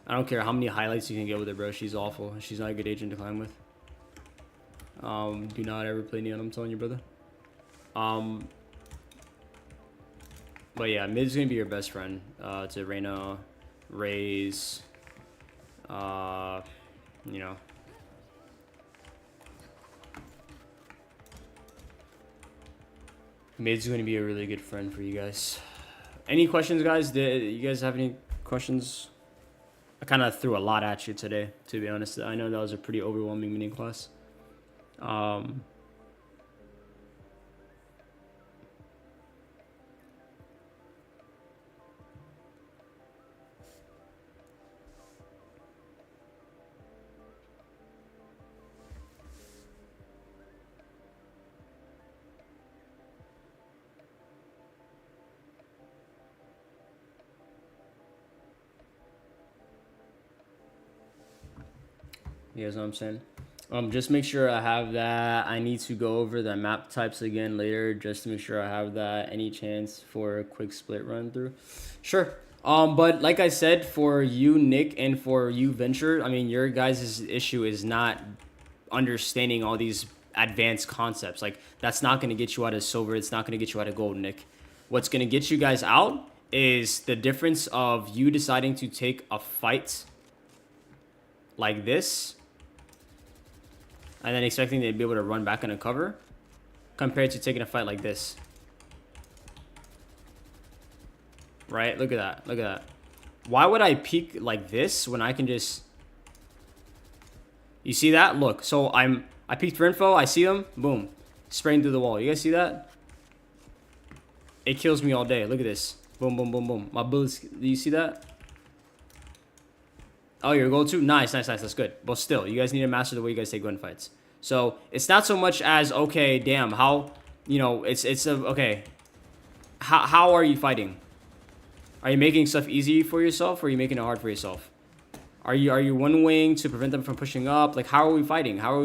I don't care how many highlights you can get with her, bro. She's awful. She's not a good agent to climb with. Do not ever play Neon, I'm telling you, brother. But yeah, mid's gonna be your best friend. To Reyna, Raze, you know. Mid's gonna be a really good friend for you guys. Any questions, guys? Did you guys have any questions? I kind of threw a lot at you today, to be honest. I know that was a pretty overwhelming mini class. You guys know what I'm saying? Just make sure I have that. I need to go over the map types again later just to make sure I have that. Any chance for a quick split run through? Sure. But like I said, for you, Nick, and for you, Venture, I mean, your guys' issue is not understanding all these advanced concepts. Like, that's not going to get you out of silver. It's not going to get you out of gold, Nick. What's going to get you guys out is the difference of you deciding to take a fight like this and then expecting to be able to run back on a cover compared to taking a fight like this. Right? Look at that. Look at that. Why would I peek like this when I can just... You see that? Look. So I peeked for info. I see them. Boom. Spraying through the wall. You guys see that? It kills me all day. Look at this. Boom, boom, boom, boom. My bullets... Do you see that? Oh, your goal too? Nice. That's good. But still, you guys need to master the way you guys take gunfights. So, it's not so much as, okay, damn, how, you know, okay. How are you fighting? Are you making stuff easy for yourself, or are you making it hard for yourself? Are you one-wing to prevent them from pushing up? Like, how are we fighting? Are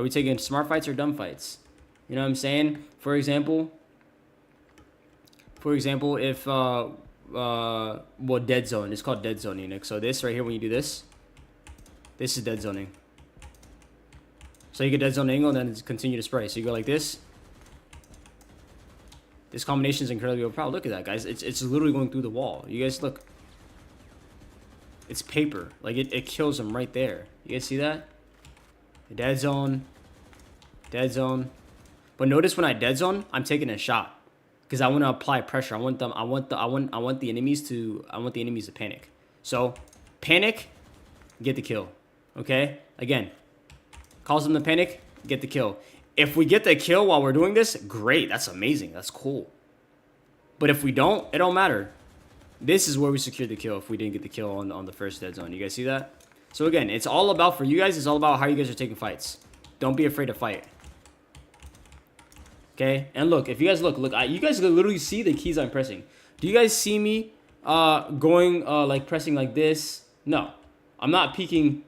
we taking smart fights or dumb fights? You know what I'm saying? For example, if, well, dead zone. It's called dead zoning, Nick. So this right here, when you do this is dead zoning. So you get dead zone angle and then continue to spray. So you go like this. This combination is incredibly overpowered. Look at that, guys. It's literally going through the wall. You guys look. It's paper. Like it kills them right there. You guys see that? Dead zone. Dead zone. But notice when I dead zone, I'm taking a shot. Because I want to apply pressure. I want the enemies to panic. So panic, get the kill. Okay? Again, cause them to panic, get the kill. If we get the kill while we're doing this, great. That's amazing. That's cool. But if we don't, it don't matter. This is where we secure the kill if we didn't get the kill on the first dead zone. You guys see that? So again, it's all about, for you guys, it's all about how you guys are taking fights. Don't be afraid to fight. Okay, and look, if you guys look, you guys can literally see the keys I'm pressing. Do you guys see me going like pressing like this? No, I'm not peeking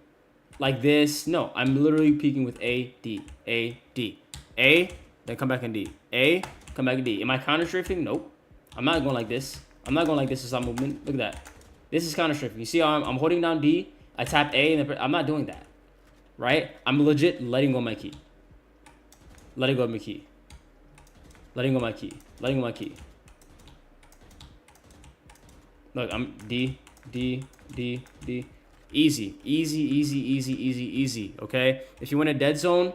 like this. No, I'm literally peeking with A, D, A, D, A, then come back in D, A, come back in D. Am I counter strafing? Nope. I'm not going like this. I'm not going like this as I'm movement. Look at that. This is counter strafing. You see how I'm holding down D, I tap A, and then I'm not doing that. Right? I'm legit letting go my key. Letting go of my key. Letting go of my key. Letting go of my key. Look, I'm D, D, D, D. Easy, easy, easy, easy, easy, easy. Okay? If you want a dead zone,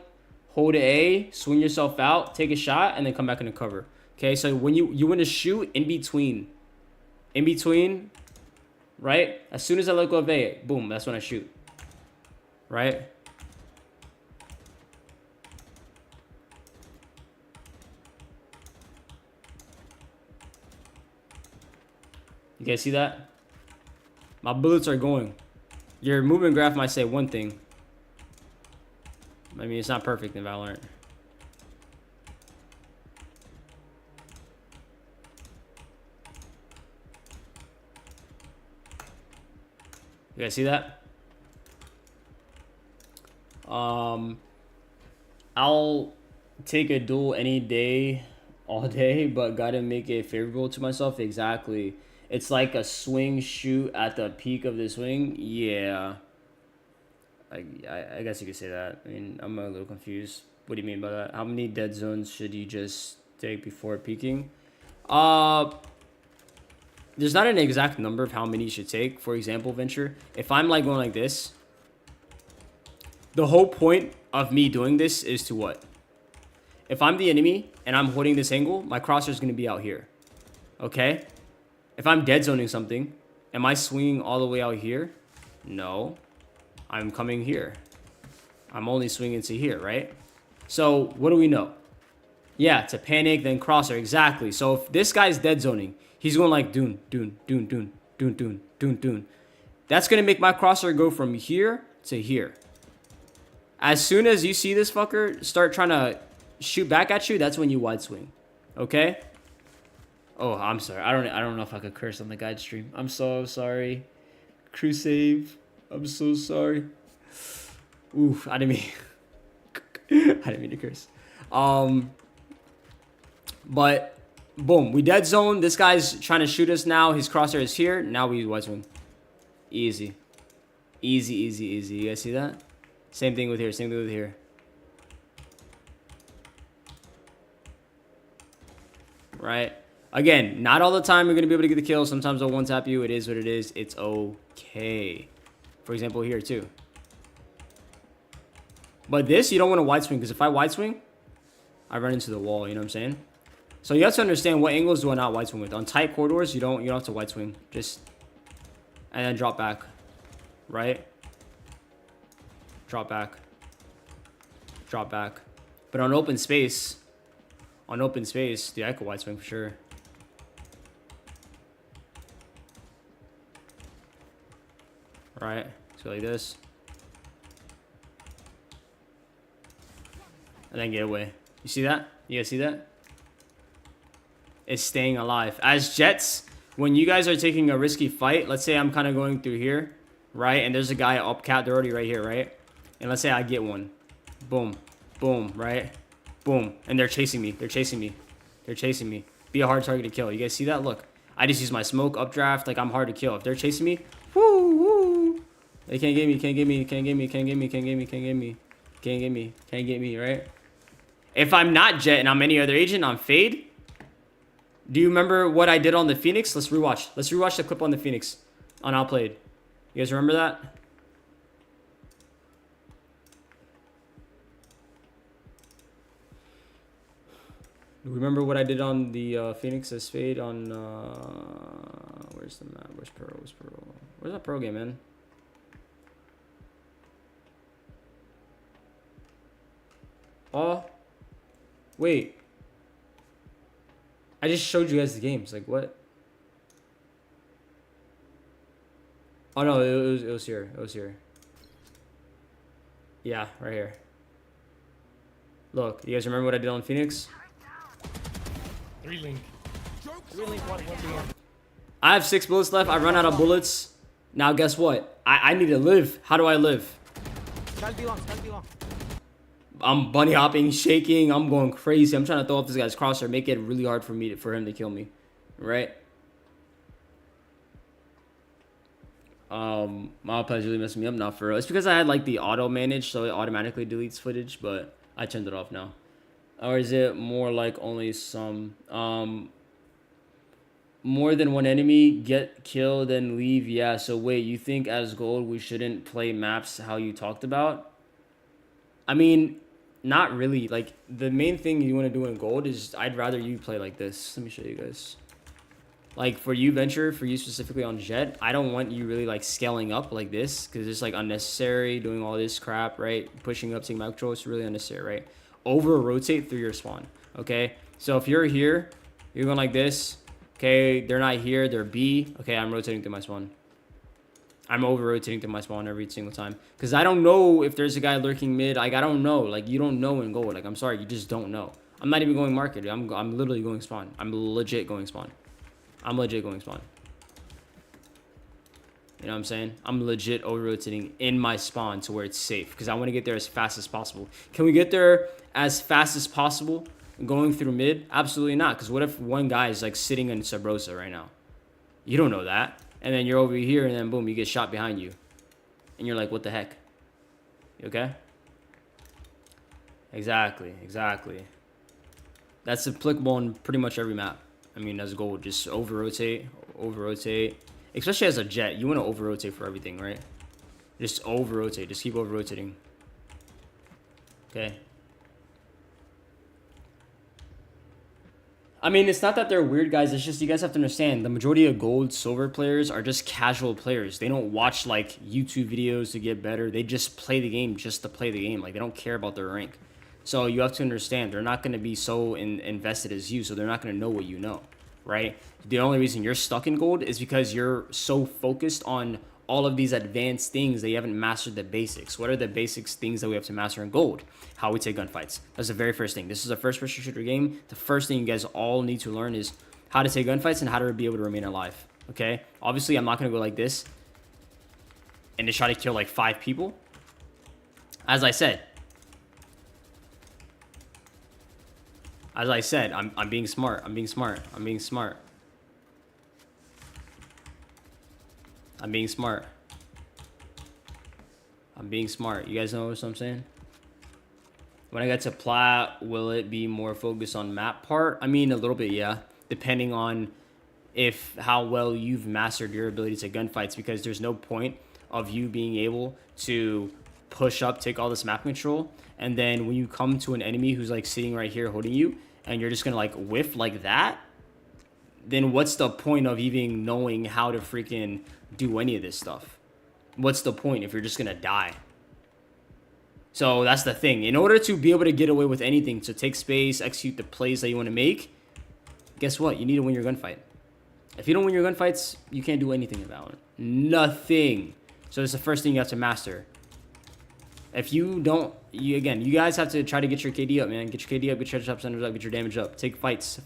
hold A, swing yourself out, take a shot, and then come back into cover. Okay? So when you want to shoot in between, right? As soon as I let go of A, boom, that's when I shoot. Right? You guys see that? My bullets are going. Your movement graph might say one thing. I mean, it's not perfect in Valorant. You guys see that? I'll take a duel any day, all day, but gotta make it favorable to myself. Exactly. It's like a swing shoot at the peak of the swing. Yeah. I guess you could say that. I mean, I'm a little confused. What do you mean by that? How many dead zones should you just take before peaking? There's not an exact number of how many you should take. For example, Venture, if I'm like going like this, the whole point of me doing this is to what? If I'm the enemy and I'm holding this angle, my crosshair is going to be out here. Okay? If I'm dead zoning something, am I swinging all the way out here? No. I'm coming here. I'm only swinging to here, right? So, what do we know? Yeah, to panic, then crosshair. Exactly. So, if this guy's dead zoning, he's going like doon, doon, doon, doon, doon, doon, doon, doon. That's going to make my crosshair go from here to here. As soon as you see this fucker start trying to shoot back at you, that's when you wide swing. Okay? Oh, I'm sorry. I don't know if I could curse on the guide stream. I'm so sorry. Crew save. I'm so sorry. Oof, I didn't mean I didn't mean to curse. But boom, we dead zone. This guy's trying to shoot us now. His crosshair is here. Now we wide swing. Easy. Easy, easy, easy. You guys see that? Same thing with here. Same thing with here. Right? Again, not all the time you're going to be able to get the kill. Sometimes they'll one-tap you. It is what it is. It's okay. For example, here too. But this, you don't want to wide swing. Because if I wide swing, I run into the wall. You know what I'm saying? So you have to understand what angles do I not wide swing with. On tight corridors, you don't have to wide swing. Just, and then drop back. Right? Drop back. Drop back. But on open space, dude, I could wide swing for sure. Right? So like this. And then get away. You see that? You guys see that? It's staying alive. As Jets, when you guys are taking a risky fight, let's say I'm kind of going through here, right? And there's a guy up cat, they're already right here, right? And let's say I get one. Boom. Boom, right? Boom. And they're chasing me. They're chasing me. They're chasing me. Be a hard target to kill. You guys see that? Look. I just use my smoke updraft. Like, I'm hard to kill. If they're chasing me, woo, woo. They can't get me. Can't get me. Can't get me. Can't get me. Can't get me. Can't get me. Can't get me. Can't get me, right? If I'm not Jet and I'm any other agent, I'm Fade. Do you remember what I did on the Phoenix? Let's rewatch. Let's rewatch the clip on the Phoenix. On Outplayed. You guys remember that? Remember what I did on the Phoenix as Fade on where's the map? Where's Pearl? Where's Pearl? Where's that Pearl game, man? Oh, wait. I just showed you guys the games. Like what? Oh no, it was here. It was here. Yeah, right here. Look, you guys remember what I did on Phoenix? 3 link. I have 6 bullets left. I run out of bullets. Now guess what? I need to live. How do I live? Guys be long, guys be long. I'm bunny hopping, shaking. I'm going crazy. I'm trying to throw off this guy's crosshair, make it really hard for him to kill me, right? My iPad's really messing me up now for real. It's because I had like the auto manage, so it automatically deletes footage, but I turned it off now. Or is it more like only some? More than one enemy, get killed, then leave. Yeah, so wait, you think as gold we shouldn't play maps how you talked about? I mean, not really. Like, the main thing you want to do in gold is I'd rather you play like this. Let me show you guys. Like, for you, Venture, for you specifically on Jet, I don't want you really, like, scaling up like this because it's, like, unnecessary, doing all this crap, right? Pushing up, taking back control, it's really unnecessary, right? Over-rotate through your spawn, okay? So if you're here, you're going like this. Okay, they're not here, they're B. Okay, I'm rotating through my spawn. I'm over-rotating through my spawn every single time. Because I don't know if there's a guy lurking mid. Like, I don't know. Like, you don't know in gold. Like, I'm sorry, you just don't know. I'm not even going market. I'm literally going spawn. I'm legit going spawn. I'm legit going spawn. You know what I'm saying? I'm legit over-rotating in my spawn to where it's safe. Because I want to get there as fast as possible. Can we get there as fast as possible? Going through mid? Absolutely not. Because what if one guy is like sitting in Sabrosa right now? You don't know that. And then you're over here and then boom, you get shot behind you. And you're like, what the heck? You okay? Exactly. That's applicable on pretty much every map. I mean, as gold, just over-rotate. Especially as a Jet, you want to over-rotate for everything, right? Just over-rotate. Just keep over-rotating. Okay? I mean, it's not that they're weird guys. It's just you guys have to understand the majority of gold, silver players are just casual players. They don't watch like YouTube videos to get better. They just play the game just to play the game. Like they don't care about their rank. So you have to understand they're not going to be so invested as you. So they're not going to know what you know, right? The only reason you're stuck in gold is because you're so focused on all of these advanced things that you haven't mastered the basics. What are the basics things that we have to master in gold? How we take gunfights. That's the very first thing. This is a first-person shooter game. The first thing you guys all need to learn is how to take gunfights and how to be able to remain alive. Okay? Obviously, I'm not going to go like this and just try to kill like 5 people. As I said, I'm being smart. I'm being smart. I'm being smart. I'm being smart. I'm being smart. You guys know what I'm saying? When I get to plat, will it be more focused on map part? I mean, a little bit, yeah. Depending on how well you've mastered your ability to gunfights, because there's no point of you being able to push up, take all this map control, and then when you come to an enemy who's like sitting right here holding you, and you're just gonna like whiff like that, then what's the point of even knowing how to freaking do any of this stuff? What's the point if you're just gonna die? So that's the thing. In order to be able to get away with anything, to take space, execute the plays that you want to make, guess what? You need to win your gunfight. If you don't win your gunfights, you can't do anything about it. Nothing. So it's the first thing you have to master. If you don't, you guys have to try to get your KD up, man. Get your KD up, get your headshot percentage up, get your damage up. Take fights.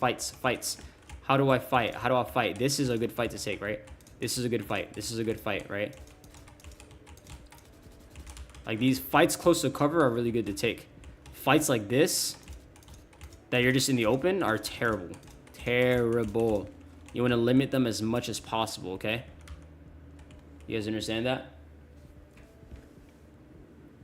How do I fight? This is a good fight to take, right? This is a good fight, right? Like, these fights close to cover are really good to take. Fights like this, that you're just in the open, are terrible. Terrible. You want to limit them as much as possible, okay? You guys understand that?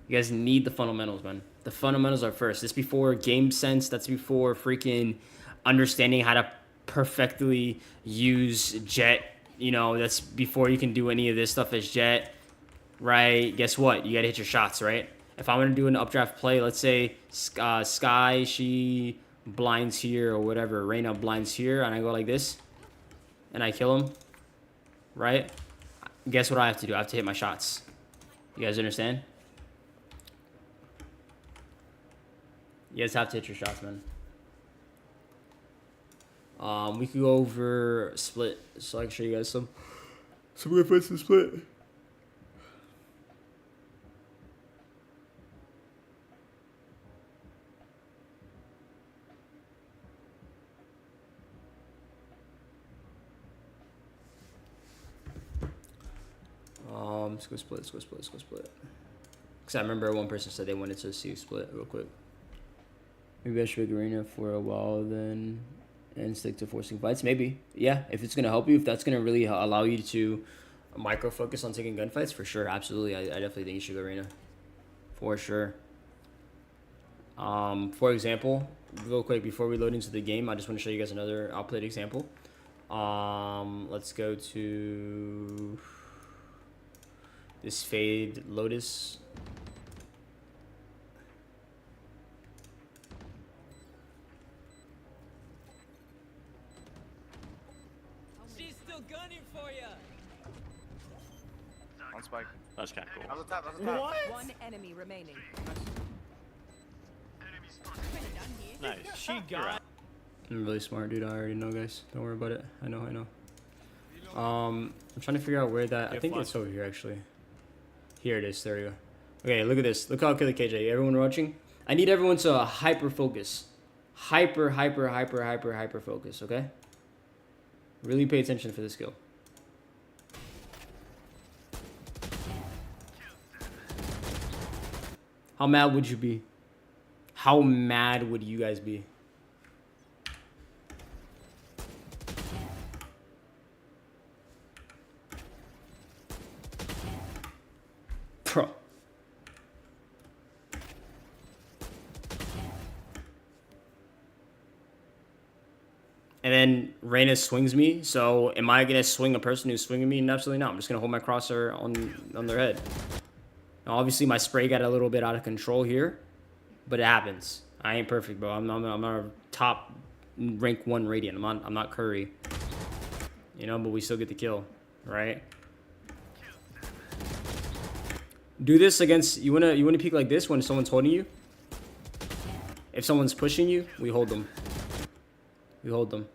You guys need the fundamentals, man. The fundamentals are first. That's before game sense. That's before freaking understanding how to perfectly use Jet. You know, that's before you can do any of this stuff as Jet. Right, guess what? You gotta hit your shots, right? If I'm gonna do an updraft play, let's say Sky, she blinds here or whatever, Reyna blinds here, and I go like this, and I kill him, right? Guess what I have to do? I have to hit my shots. You guys understand? You guys have to hit your shots, man. We could go over split, so I can show you guys some good fights to split. Let's go split. Because I remember one person said they wanted to see split real quick. Maybe I should arena for a while then and stick to forcing fights. Maybe. Yeah, if it's going to help you, if that's going to really allow you to micro focus on taking gunfights, for sure. Absolutely. I definitely think you should go arena. For sure. For example, real quick before we load into the game, I just want to show you guys another outplayed example. Let's go to this fade Lotus. She's still gunning for you. On spike. That's kind of cool. On the top, on the top. One enemy remaining. Nice. She got. I'm really smart, dude. I already know, guys. Don't worry about it. I know. I'm trying to figure out where that. I think it's over here, actually. Here it is. There we go. Okay, look at this. Look how I kill the KJ. Everyone watching? I need everyone to hyper focus. Hyper focus, okay? Really pay attention for this kill. How mad would you be? How mad would you guys be? Bro. And then Reyna swings me. So am I gonna swing a person who's swinging me? Absolutely not. I'm just gonna hold my crosshair on their head. Now, obviously my spray got a little bit out of control here, but it happens. I ain't perfect, bro. I'm not a top rank 1 Radiant. I'm not Curry. You know, but we still get the kill, right? Do this against you wanna peek like this when someone's holding you. If someone's pushing you, we hold them. We hold them.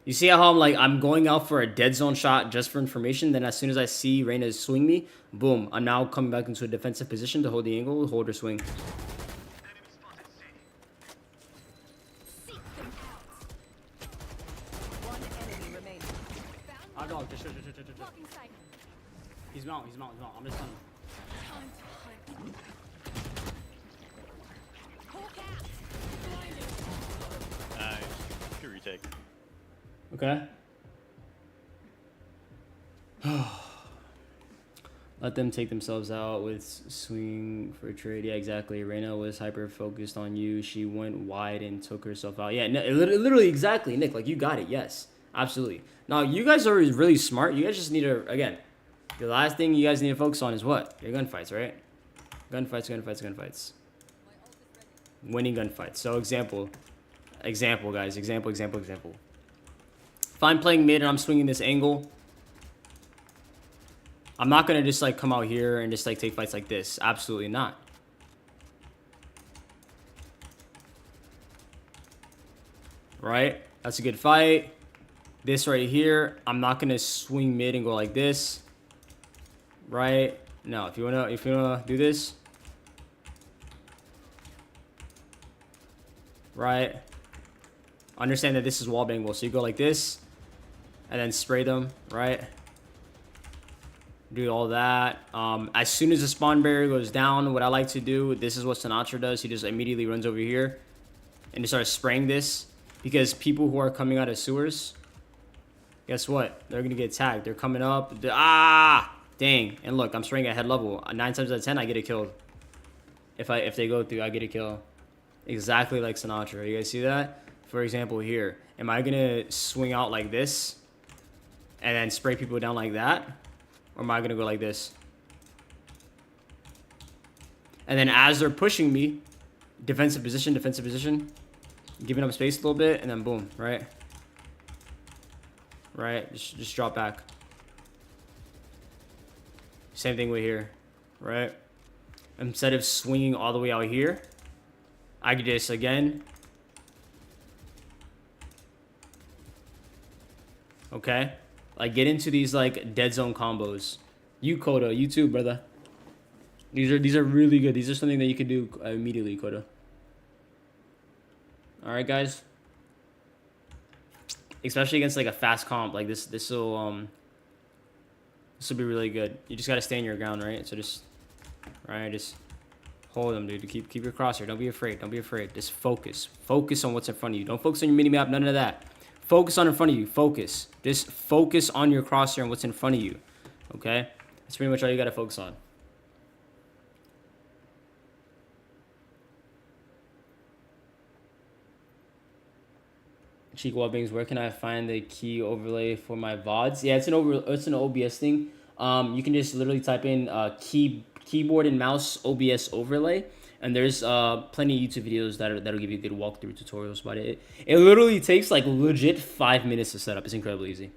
You see how I'm going out for a dead zone shot just for information. Then as soon as I see Reyna swing me, boom, I'm now coming back into a defensive position to hold the angle, hold her swing. One enemy remaining. I dog. Just. He's mount. I'm just telling him. Nice. Good retake. Okay. Let them take themselves out with swing for a trade. Yeah, exactly. Reyna was hyper focused on you. She went wide and took herself out. Yeah, no, literally exactly, Nick. Like, you got it. Yes, absolutely. Now, you guys are really smart. You guys just need to, again, the last thing you guys need to focus on is what? Your gunfights, right? Gunfights. Winning gunfights. So, example, guys. Example. If I'm playing mid and I'm swinging this angle, I'm not going to just, like, come out here and just, like, take fights like this. Absolutely not. Right? That's a good fight. This right here, I'm not going to swing mid and go like this. Right? No, if you wanna do this. Right? Understand that this is wall bangle. So you go like this. And then spray them. Right? Do all that. As soon as the spawn barrier goes down, what I like to do, this is what Sinatra does. He just immediately runs over here and just starts spraying this. Because people who are coming out of sewers, guess what? They're gonna get tagged. They're coming up. Dang. And look, I'm spraying at head level. 9 times out of 10, I get it killed. If they go through, I get a kill. Exactly like Sinatra. You guys see that? For example, here, am I gonna swing out like this and then spray people down like that? Or am I gonna go like this? And then as they're pushing me, defensive position, giving up space a little bit, and then boom, right? Right? Just drop back. Same thing with here, right? Instead of swinging all the way out here, I could just, again. Okay? Like, get into these, like, dead zone combos. You, Koda, you too, brother. These are really good. These are something that you can do immediately, Koda. Alright, guys? Especially against, like, a fast comp. Like, this will be really good. You just gotta stand your ground, right? So just hold them, dude. Keep your crosshair. Don't be afraid. Just focus. Focus on what's in front of you. Don't focus on your mini-map, none of that. Focus on in front of you. Focus. Just focus on your crosshair and what's in front of you. Okay? That's pretty much all you gotta focus on. Cheek Webbings, where can I find the key overlay for my VODs? Yeah, it's an OBS thing. You can just literally type in keyboard and mouse OBS overlay, and there's plenty of YouTube videos that'll give you good walkthrough tutorials about it. It literally takes like legit 5 minutes to set up. It's incredibly easy.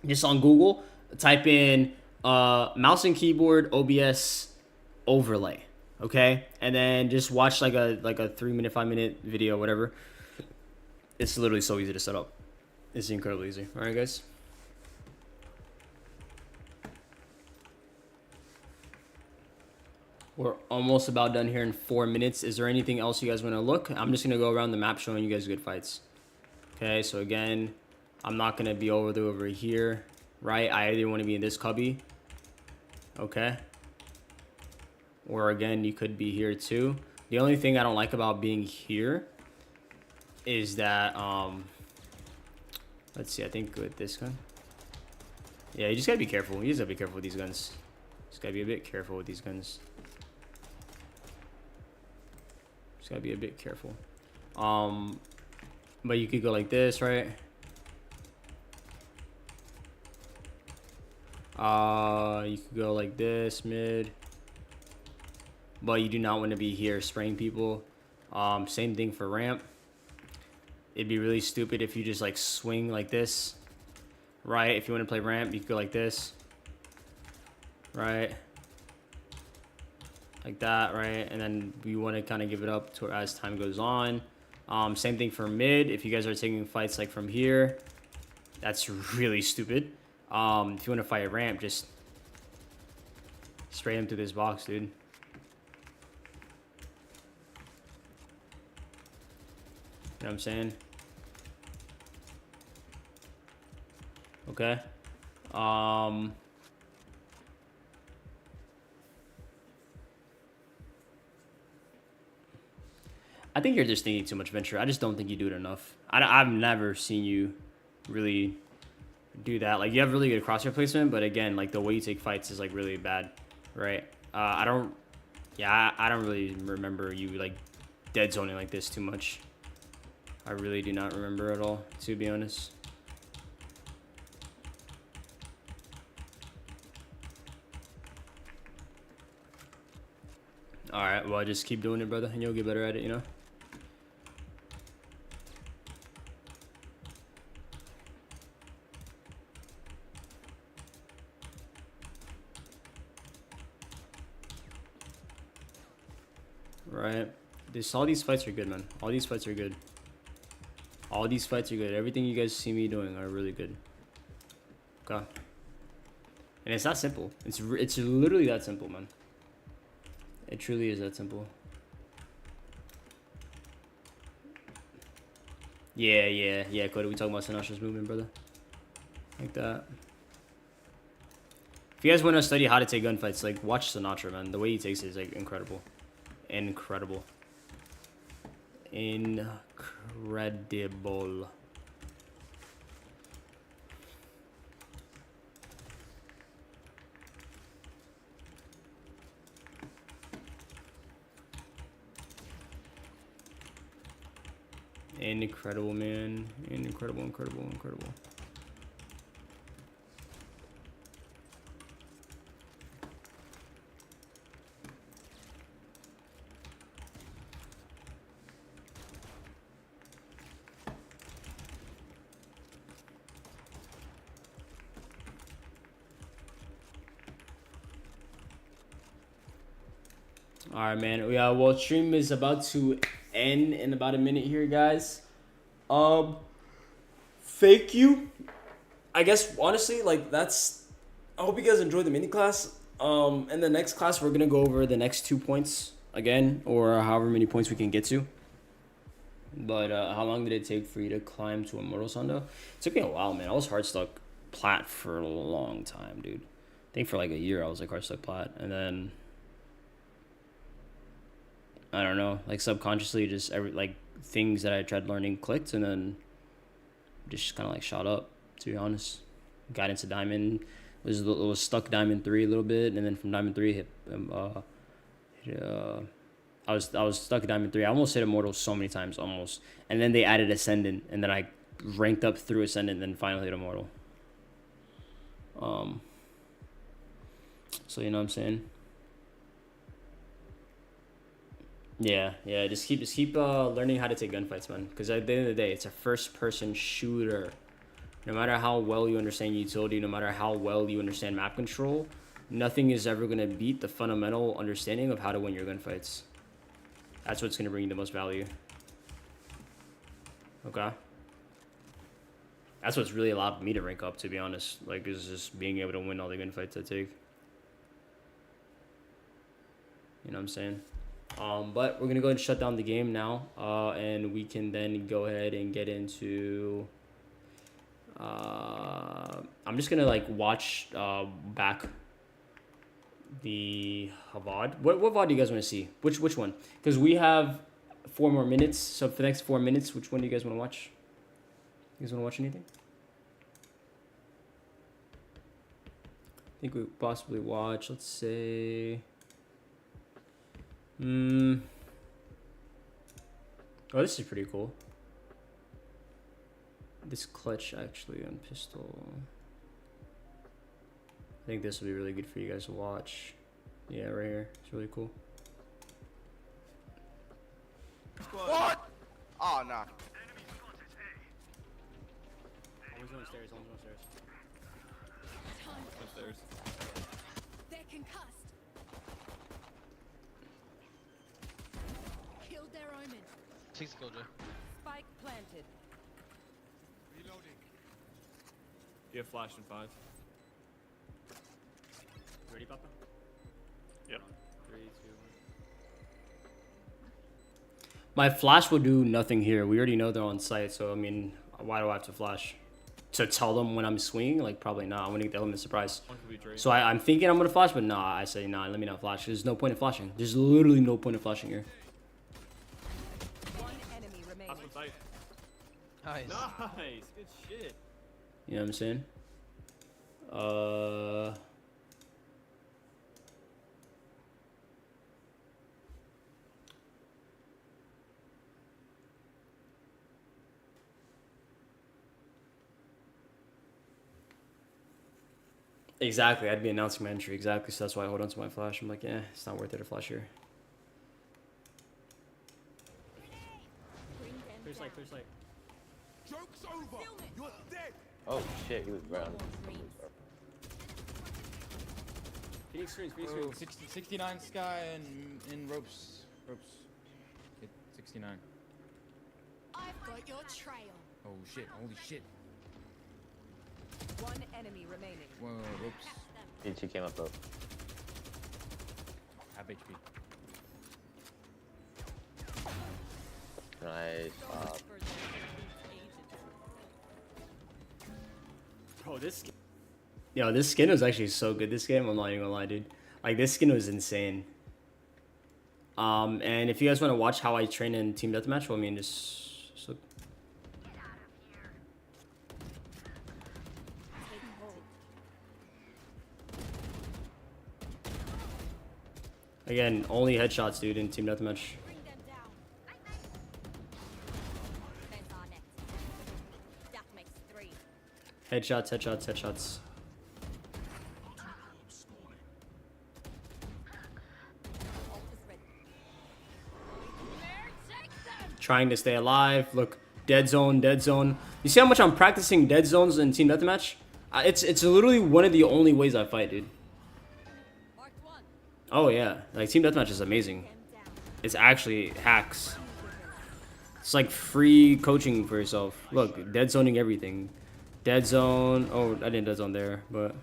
Just on Google, type in mouse and keyboard OBS overlay, okay, and then just watch like a 3-minute, 5-minute video, whatever. It's literally so easy to set up. It's incredibly easy. All right, guys. We're almost about done here in 4 minutes. Is there anything else you guys want to look? I'm just going to go around the map showing you guys good fights. Okay, so again, I'm not going to be over here, right? I either want to be in this cubby. Okay. Or again, you could be here too. The only thing I don't like about being here is that, let's see, I think with this gun. Yeah, you just gotta be careful. You just gotta be careful with these guns. Just gotta be a bit careful with these guns. Just gotta be a bit careful. But you could go like this, right? You could go like this, mid. But you do not want to be here spraying people. Same thing for ramp. It'd be really stupid if you just like swing like this, right? If you want to play ramp, you could go like this, right? Like that, right? And then you want to kind of give it up to as time goes on. Same thing for mid. If you guys are taking fights like from here, that's really stupid. If you want to fight a ramp, just spray him through this box, dude. You know what I'm saying? Okay. I think you're just thinking too much venture. I just don't think you do it enough. I've never seen you really do that. Like, you have really good crosshair placement, but again, like the way you take fights is like really bad, right? I don't really remember you like dead zoning like this too much. I really do not remember at all, to be honest. Alright, well, just keep doing it, brother, and you'll get better at it, you know? Right. All these fights are good, man. All these fights are good. All these fights are good. Everything you guys see me doing are really good. Okay. And it's that simple. It's literally that simple, man. It truly is that simple. Yeah, Cody. We talking about Sinatra's movement, brother. Like that. If you guys want to study how to take gunfights, like, watch Sinatra, man. The way he takes it is, like, incredible. Incredible. Incredible. Incredible, man. Incredible. All right, man. Yeah, well, stream is about to end in about a minute here, guys. Thank you. I guess honestly, like, that's. I hope you guys enjoyed the mini class. In the next class, we're gonna go over the next 2 points again, or however many points we can get to. But how long did it take for you to climb to Immortal Sondo? It took me a while, man. I was hard stuck plat for a long time, dude. I think for like a year I was like hard stuck plat, and then I don't know, like subconsciously just like things that I tried learning clicked, and then just kind of like shot up, to be honest. Got into Diamond, was stuck Diamond 3 a little bit, and then from Diamond 3 I was stuck at Diamond 3. I almost hit Immortal so many times, almost. And then they added Ascendant, and then I ranked up through Ascendant, then finally hit Immortal. So you know what I'm saying? Yeah, just keep learning how to take gunfights, man. Because at the end of the day, it's a first-person shooter. No matter how well you understand utility, no matter how well you understand map control, nothing is ever gonna beat the fundamental understanding of how to win your gunfights. That's what's gonna bring you the most value. Okay. That's what's really allowed me to rank up, to be honest. Like, is just being able to win all the gunfights I take. You know what I'm saying? But we're gonna go ahead and shut down the game now, and we can then go ahead and get into. I'm just gonna like watch back the VOD. What VOD do you guys want to see? Which one? Because we have 4 more minutes. So for the next 4 minutes, which one do you guys want to watch? You guys want to watch anything? I think we possibly watch. Let's say. Oh, this is pretty cool. This clutch actually on pistol. I think this will be really good for you guys to watch. Yeah, right here. It's really cool. What? Oh, no. Always going stairs, always going stairs. Upstairs. They're concussed. Killed their omen. 6 killjoy. Spike planted. Reloading. You have flash in 5. Ready, Papa? Yep. 3, 2, 1. My flash will do nothing here. We already know they're on site, so I mean, why do I have to flash? To tell them when I'm swinging? Like, probably not. I want to get the element of surprise. One could be Drake. So I'm thinking I'm going to flash, but nah, I say nah, let me not flash. There's no point in flashing. There's literally no point in flashing here. One enemy remaining. Last one sight. Nice. Nice, good shit. You know what I'm saying? Exactly, I'd be announcing my entry. Exactly, so that's why I hold on to my flash. I'm like, yeah, it's not worth it to flash here. Bring them Clear down. sight, clear sight. Joke's over. You're dead. Oh shit, he was ground. Phoenix screens, Phoenix Oh, screens. 60, 69 Sky and in ropes. Hit 69. I've got your trail. Oh shit, holy shit. One enemy remaining. Whoa, ropes. He came up though. Half HP. Nice. Bro, this skin. Yo, this skin was actually so good this game. I'm not even gonna lie, dude. Like, this skin was insane. And if you guys want to watch how I train in Team Deathmatch, well, I mean, just look. Again, only headshots, dude, in Team Deathmatch. Bring them down. Defense our next. That makes 3. Headshots, headshots, headshots. Ult is ready. Take them. Trying to stay alive. Look, dead zone, dead zone. You see how much I'm practicing dead zones in Team Deathmatch? It's literally one of the only ways I fight, dude. Marked 1. Oh yeah, like Team Deathmatch is amazing. Them down. It's actually hacks. It's like free coaching for yourself. Look, dead zoning everything. Dead zone. Oh, I didn't dead zone there, but.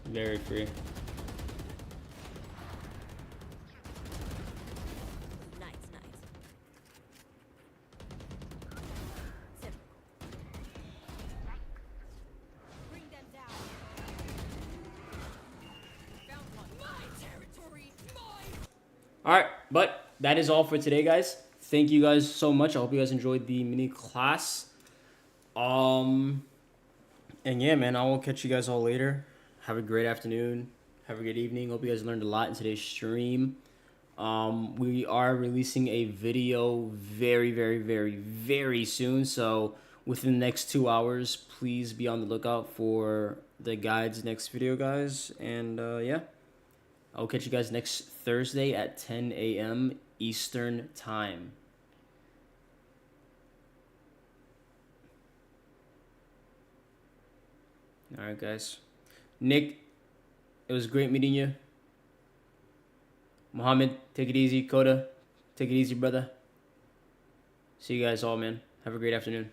Very free. Nice. Simple. Bring them down. Found one. My territory. Mine. Alright, but that is all for today, guys. Thank you guys so much. I hope you guys enjoyed the mini class. And yeah, man, I will catch you guys all later. Have a great afternoon. Have a good evening. Hope you guys learned a lot in today's stream. We are releasing a video very, very, very, very soon. So within the next 2 hours, please be on the lookout for the guide's next video, guys. And yeah, I'll catch you guys next Thursday at 10 a.m. Eastern Time. All right, guys. Nick, it was great meeting you. Mohammed, take it easy. Koda, take it easy, brother. See you guys all, man. Have a great afternoon.